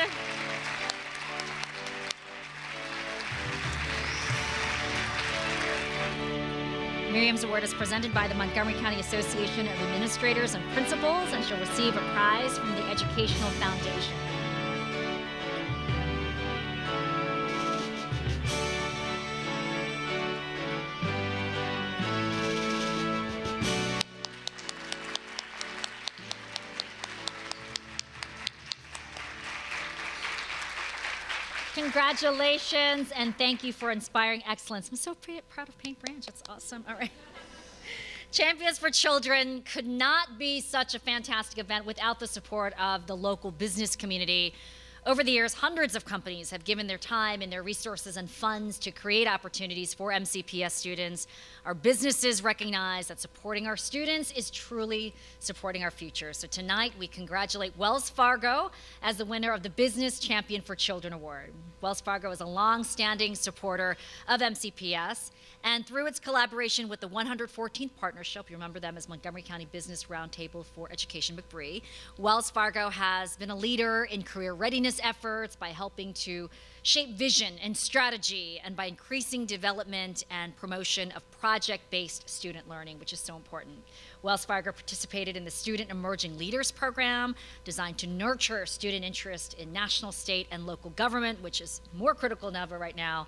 Miriam's award is presented by the Montgomery County Association of Administrators and Principals, and she'll receive a prize from the Educational Foundation. Congratulations, and thank you for inspiring excellence. I'm so proud of Paint Branch. It's awesome. All right. Champions for Children could not be such a fantastic event without the support of the local business community. Over the years, hundreds of companies have given their time and their resources and funds to create opportunities for MCPS students. Our businesses recognize that supporting our students is truly supporting our future. So tonight, we congratulate Wells Fargo as the winner of the Business Champion for Children Award. Wells Fargo is a long-standing supporter of MCPS, and through its collaboration with the 114th Partnership, you remember them as Montgomery County Business Roundtable for Education McBree, Wells Fargo has been a leader in career readiness efforts by helping to shape vision and strategy and by increasing development and promotion of project-based student learning, which is so important. Wells Fargo participated in the Student Emerging Leaders Program, designed to nurture student interest in national, state, and local government, which is more critical than ever right now.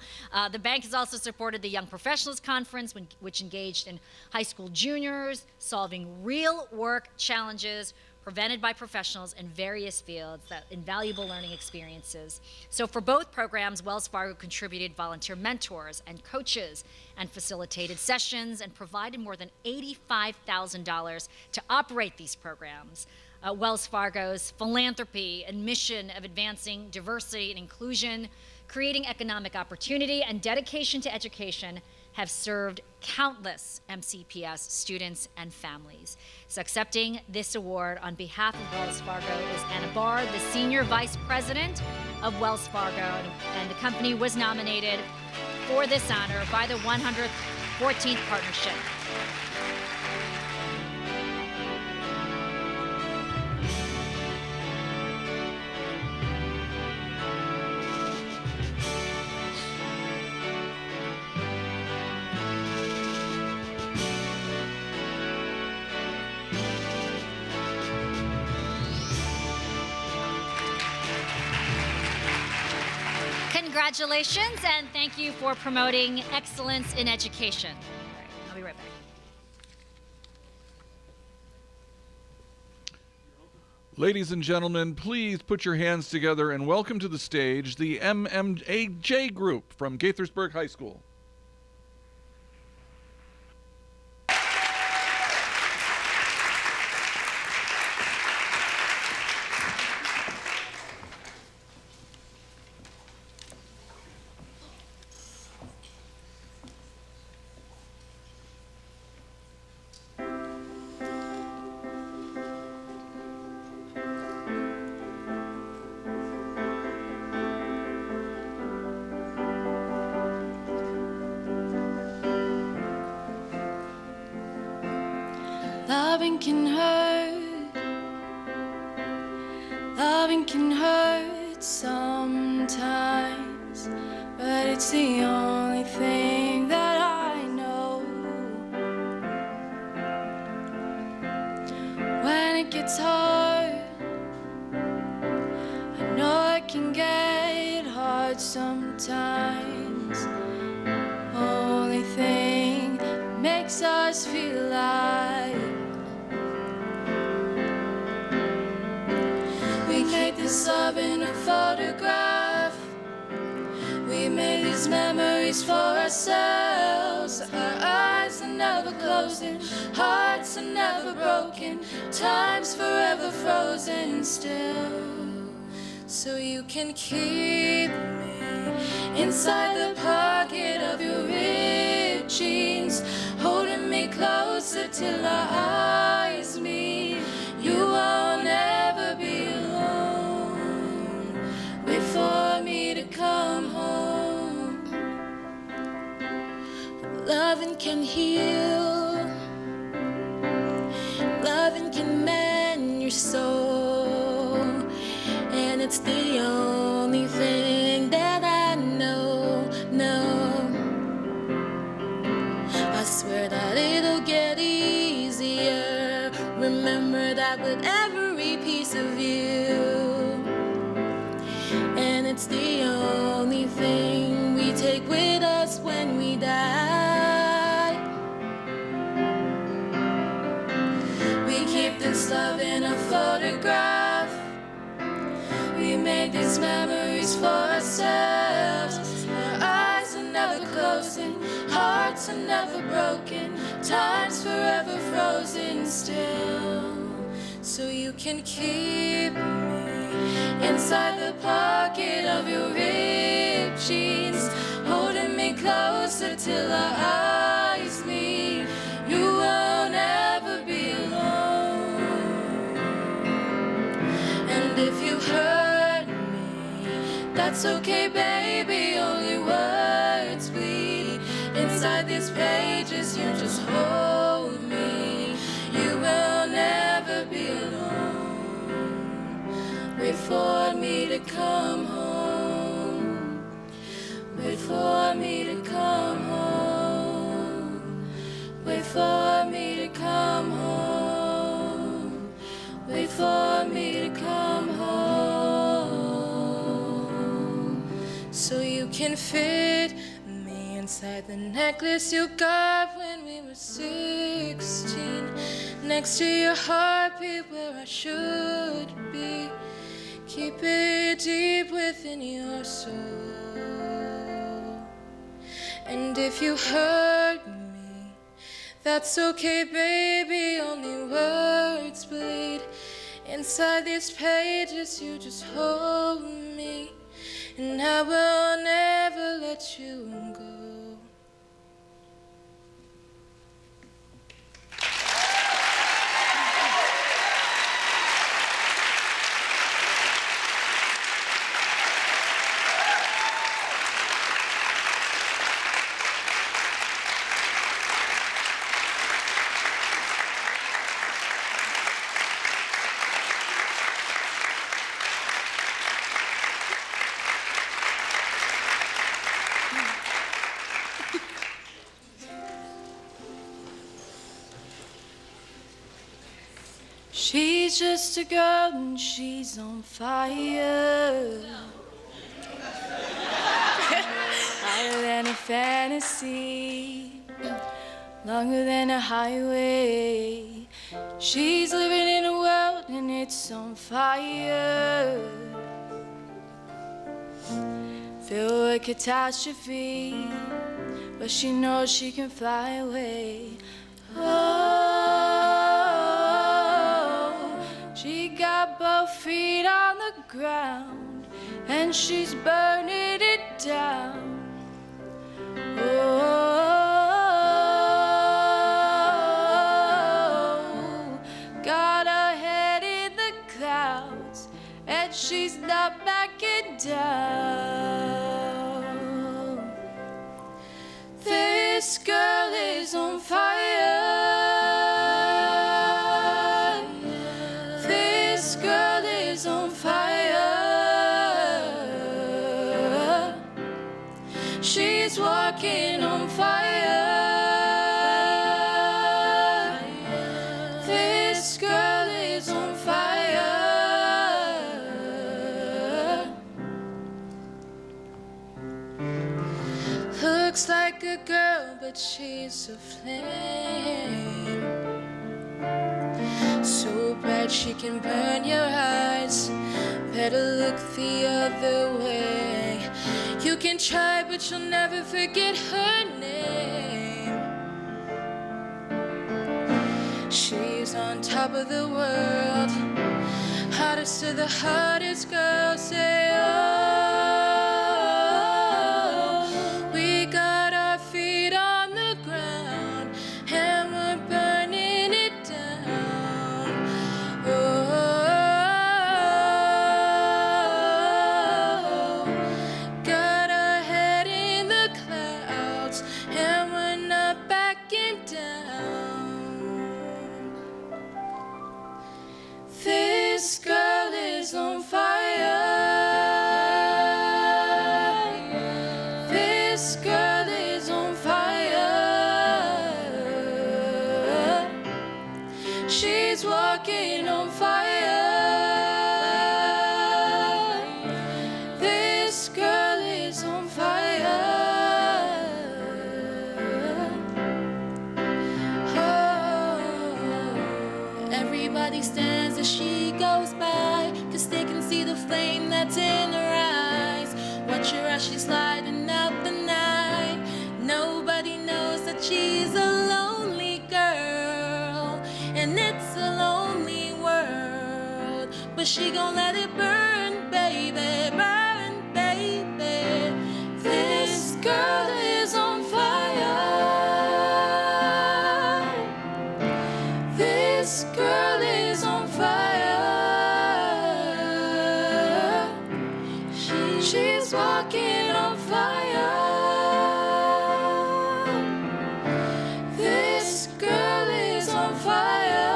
The bank has also supported the Young Professionals Conference, which engaged in high school juniors, solving real work challenges presented by professionals in various fields, that invaluable learning experiences. So for both programs, Wells Fargo contributed volunteer mentors and coaches and facilitated sessions and provided more than $85,000 to operate these programs. Wells Fargo's philanthropy and mission of advancing diversity and inclusion, creating economic opportunity, and dedication to education have served countless MCPS students and families. So accepting this award on behalf of Wells Fargo is Anna Barr, the Senior Vice President of Wells Fargo, and the company was nominated for this honor by the 114th Partnership. Congratulations, and thank you for promoting excellence in education. All right, I'll be right back. Ladies and gentlemen, please put your hands together and welcome to the stage the MMAJ group from Gaithersburg High School. Loving can hurt, loving can hurt sometimes, but it's the only thing that I know. When it gets hard, I know it can get hard sometimes. Only thing that makes us feel like we made this love in a photograph. We made these memories for ourselves. Our eyes are never closing, hearts are never broken, time's forever frozen still. So you can keep me inside the pocket of your ripped jeans, holding me closer till our eyes meet. You will never be alone. Wait for me to come home. Loving can heal, loving can mend your soul, and it's the only thing that I know. I swear that it'll get easier. Remember that with every piece of you, and it's the only thing we take with us when we die. We keep this love in a photograph. We made these memories for ourselves. Our eyes are never closing, hearts are never broken, time's forever frozen still. So you can keep me inside the pocket of your ripped jeans, holding me closer till our eyes meet. You will never be alone. And if you hurt me, that's okay, baby, only words bleed. Inside these pages, you just hold me. You will never be alone. Wait for me to come home. Wait for me to come home. Wait for me to come home. Wait for me to come home. So you can fit me inside the necklace you got when we were 16, next to your heartbeat where I should be. Keep it deep within your soul. And if you hurt me, that's okay, baby, only words bleed. Inside these pages, you just hold me, and I will never let you go. She's just a girl and she's on fire. Higher than a fantasy, longer than a highway. She's living in a world and it's it's on fire. Feel a catastrophe, but she knows she can fly away. Oh, she got both feet on the ground, and she's burning it down. Oh, got her head in the clouds, and she's not backing down. This girl is on fire. This girl is on fire. She's walking on fire. This girl is on fire. Looks like a girl, but she's a flame. So bright she can burn your eyes. Better look the other way. You can try, but you'll never forget her name. She's on top of the world, hottest of the hottest girls. Say, oh, we got our feet on the ground, and we're burning it down. Oh, got our head in the clouds, and we're not backing down. This girl is on fire. This girl is on fire. She's walking on fire. This girl is on fire. Oh, everybody stands as she goes by, 'cause they can see the flame that's in her eyes. Watch her as she's sliding out the night. Nobody knows that she's a lonely girl, and it's a lonely world. But she gon' let it burn, baby, burn, baby. This girl is on fire. This girl is on fire. She's walking on fire. This girl is on fire.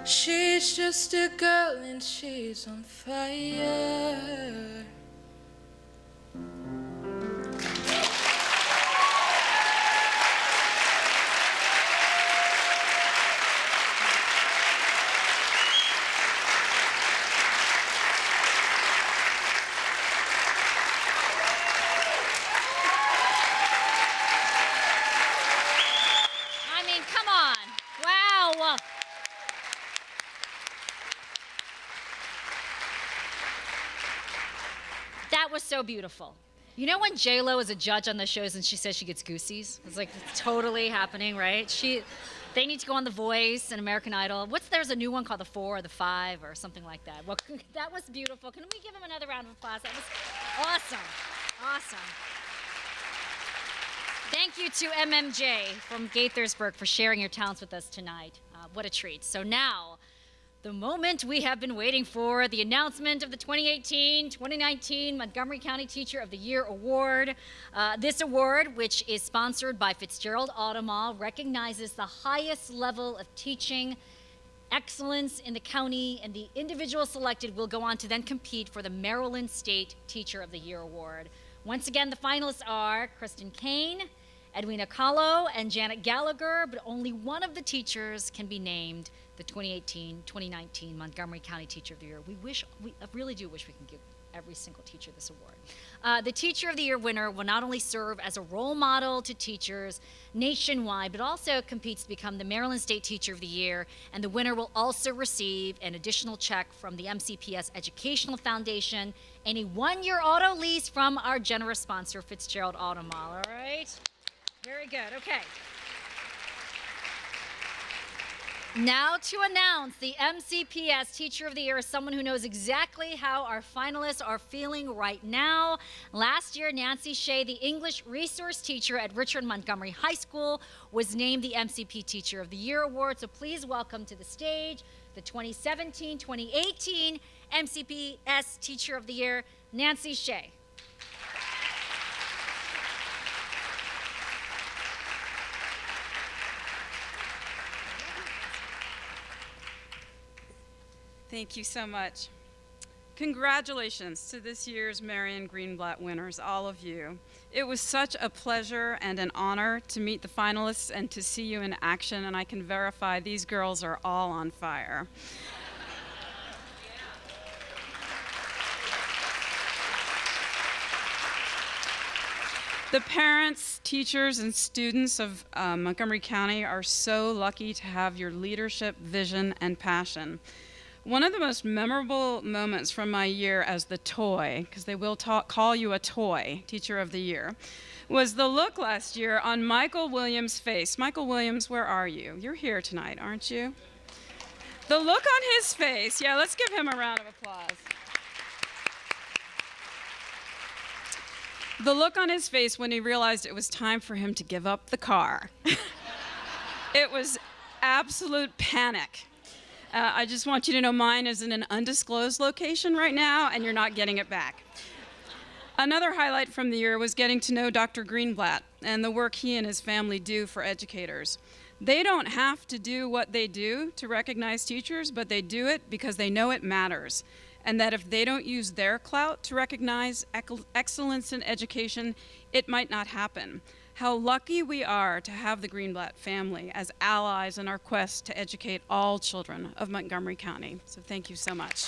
She's just a girl and she's on fire. I mean, come on. Wow. That was so beautiful. You know when J-Lo is a judge on the shows and she says she gets goosies? It's like it's totally happening, right? They need to go on The Voice and American Idol. There's a new one called The 4 or The 5 or something like that. Well, that was beautiful. Can we give him another round of applause? That was awesome. Awesome. Thank you to MMJ from Gaithersburg for sharing your talents with us tonight. What a treat. So now, the moment we have been waiting for, the announcement of the 2018-2019 Montgomery County Teacher of the Year Award. This award, which is sponsored by Fitzgerald Automall, recognizes the highest level of teaching excellence in the county, and the individual selected will go on to then compete for the Maryland State Teacher of the Year Award. Once again, the finalists are Kristen Kane, Edwina Kahlo, and Janet Gallagher, but only one of the teachers can be named the 2018-2019 Montgomery County Teacher of the Year. I really do wish we could give every single teacher this award. The Teacher of the Year winner will not only serve as a role model to teachers nationwide, but also competes to become the Maryland State Teacher of the Year, and the winner will also receive an additional check from the MCPS Educational Foundation and a 1-year auto lease from our generous sponsor, Fitzgerald Automall. All right? Very good. Okay. Now to announce the MCPS Teacher of the Year is someone who knows exactly how our finalists are feeling right now. Last year, Nancy Shea, the English resource teacher at Richard Montgomery High School, was named the MCP Teacher of the Year Award. So please welcome to the stage the 2017-2018 MCPS Teacher of the Year, Nancy Shea. Thank you so much. Congratulations to this year's Marion Greenblatt winners, all of you. It was such a pleasure and an honor to meet the finalists and to see you in action, and I can verify these girls are all on fire. The parents, teachers, and students of Montgomery County are so lucky to have your leadership, vision, and passion. One of the most memorable moments from my year as the toy, because they will call you a toy, Teacher of the Year, was the look last year on Michael Williams' face. Michael Williams, where are you? You're here tonight, aren't you? The look on his face, yeah, let's give him a round of applause. The look on his face when he realized it was time for him to give up the car. It was absolute panic. I just want you to know mine is in an undisclosed location right now, and you're not getting it back. Another highlight from the year was getting to know Dr. Greenblatt and the work he and his family do for educators. They don't have to do what they do to recognize teachers, but they do it because they know it matters, and that if they don't use their clout to recognize excellence in education, it might not happen. How lucky we are to have the Greenblatt family as allies in our quest to educate all children of Montgomery County. So thank you so much.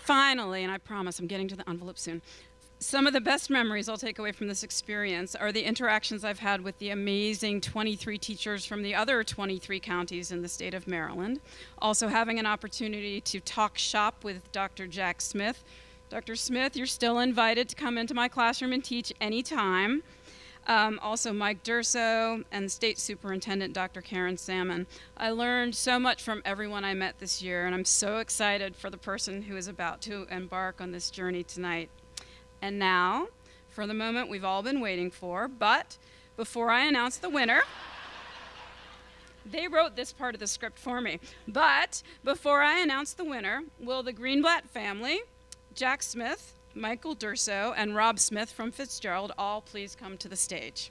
Finally, and I promise I'm getting to the envelope soon, some of the best memories I'll take away from this experience are the interactions I've had with the amazing 23 teachers from the other 23 counties in the state of Maryland. Also having an opportunity to talk shop with Dr. Jack Smith. Dr. Smith, you're still invited to come into my classroom and teach anytime. Also Mike Durso and State Superintendent Dr. Karen Salmon. I learned so much from everyone I met this year, and I'm so excited for the person who is about to embark on this journey tonight. And now, for the moment we've all been waiting for, but before I announce the winner, they wrote this part of the script for me, but before I announce the winner, will the Greenblatt family, Jack Smith, Michael Durso, and Rob Smith from Fitzgerald all please come to the stage.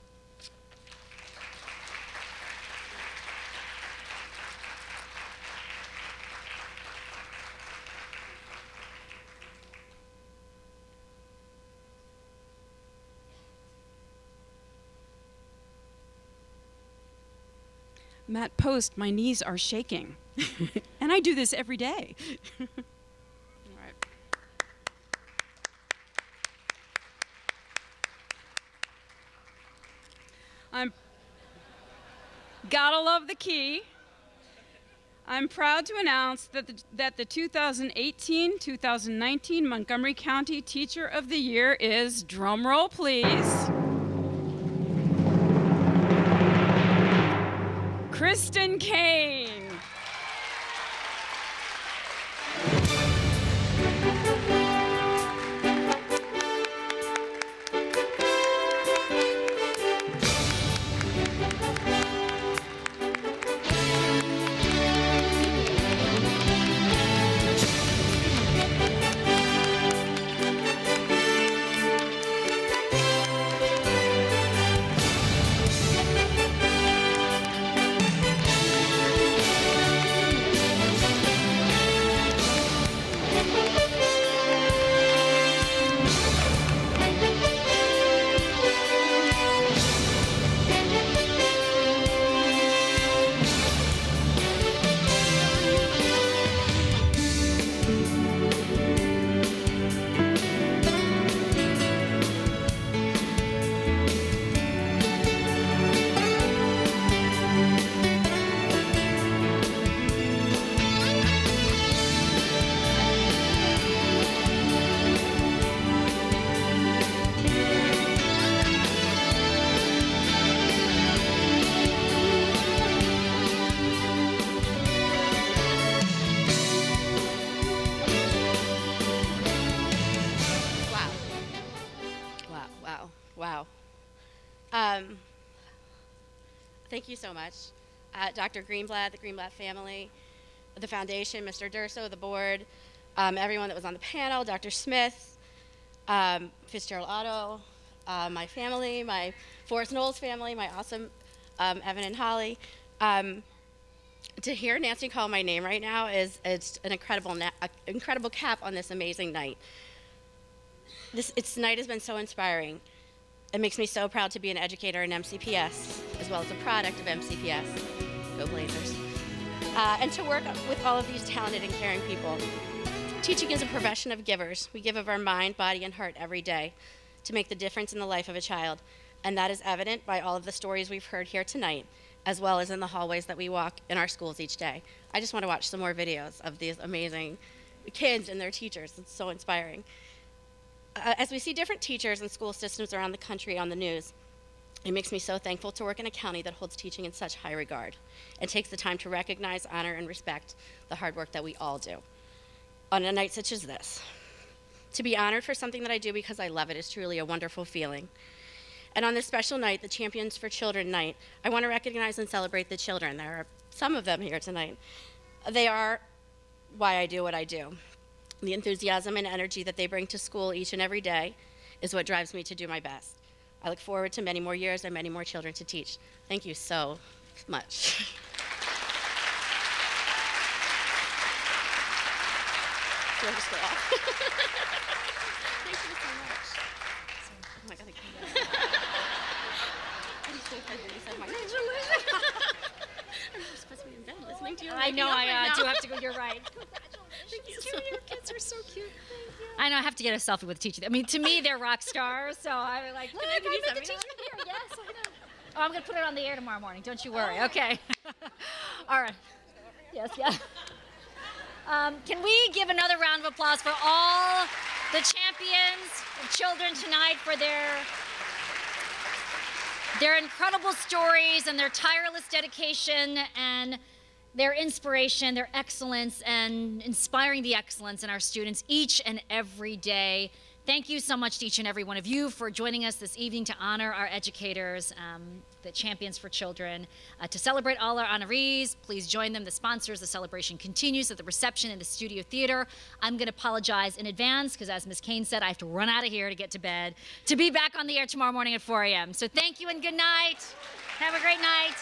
Matt Post, my knees are shaking. And I do this every day. Gotta love the key. I'm proud to announce that the 2018-2019 Montgomery County Teacher of the Year is, drum roll please, Kristen Kane. Wow. Thank you so much. Dr. Greenblatt, the Greenblatt family, the foundation, Mr. Durso, the board, everyone that was on the panel, Dr. Smith, Fitzgerald Otto, my family, my Forrest Knowles family, my awesome Evan and Holly. To hear Nancy call my name right now it's an incredible cap on this amazing night. This night has been so inspiring. It makes me so proud to be an educator in MCPS, as well as a product of MCPS. Go Blazers. And to work with all of these talented and caring people. Teaching is a profession of givers. We give of our mind, body, and heart every day to make the difference in the life of a child. And that is evident by all of the stories we've heard here tonight, as well as in the hallways that we walk in our schools each day. I just want to watch some more videos of these amazing kids and their teachers. It's so inspiring. As we see different teachers and school systems around the country on the news, it makes me so thankful to work in a county that holds teaching in such high regard and takes the time to recognize, honor, and respect the hard work that we all do on a night such as this. To be honored for something that I do because I love it is truly a wonderful feeling. And on this special night, the Champions for Children night, I want to recognize and celebrate the children. There are some of them here tonight. They are why I do what I do. The enthusiasm and energy that they bring to school each and every day is what drives me to do my best. I look forward to many more years and many more children to teach. Thank you so much. Do I just go off? Thank you so much. Oh my God, I can't. I'm so excited when you said my I'm supposed to be in bed listening to you. I know, I do have to go. You're right. Thank you. Your kids are so cute. I know, I have to get a selfie with the teacher. I mean, to me, they're rock stars, so I like, look, I met the teacher here. Yes, I know. Oh, I'm going to put it on the air tomorrow morning. Don't you worry. Okay. All right. Yes, yeah. Can we give another round of applause for all the champions of children tonight for their incredible stories and their tireless dedication and their inspiration, their excellence, and inspiring the excellence in our students each and every day. Thank you so much to each and every one of you for joining us this evening to honor our educators, the Champions for Children. To celebrate all our honorees, please join them, the sponsors. The celebration continues at the reception in the Studio Theater. I'm going to apologize in advance because, as Ms. Kane said, I have to run out of here to get to bed, to be back on the air tomorrow morning at 4 a.m. So thank you and good night. Have a great night.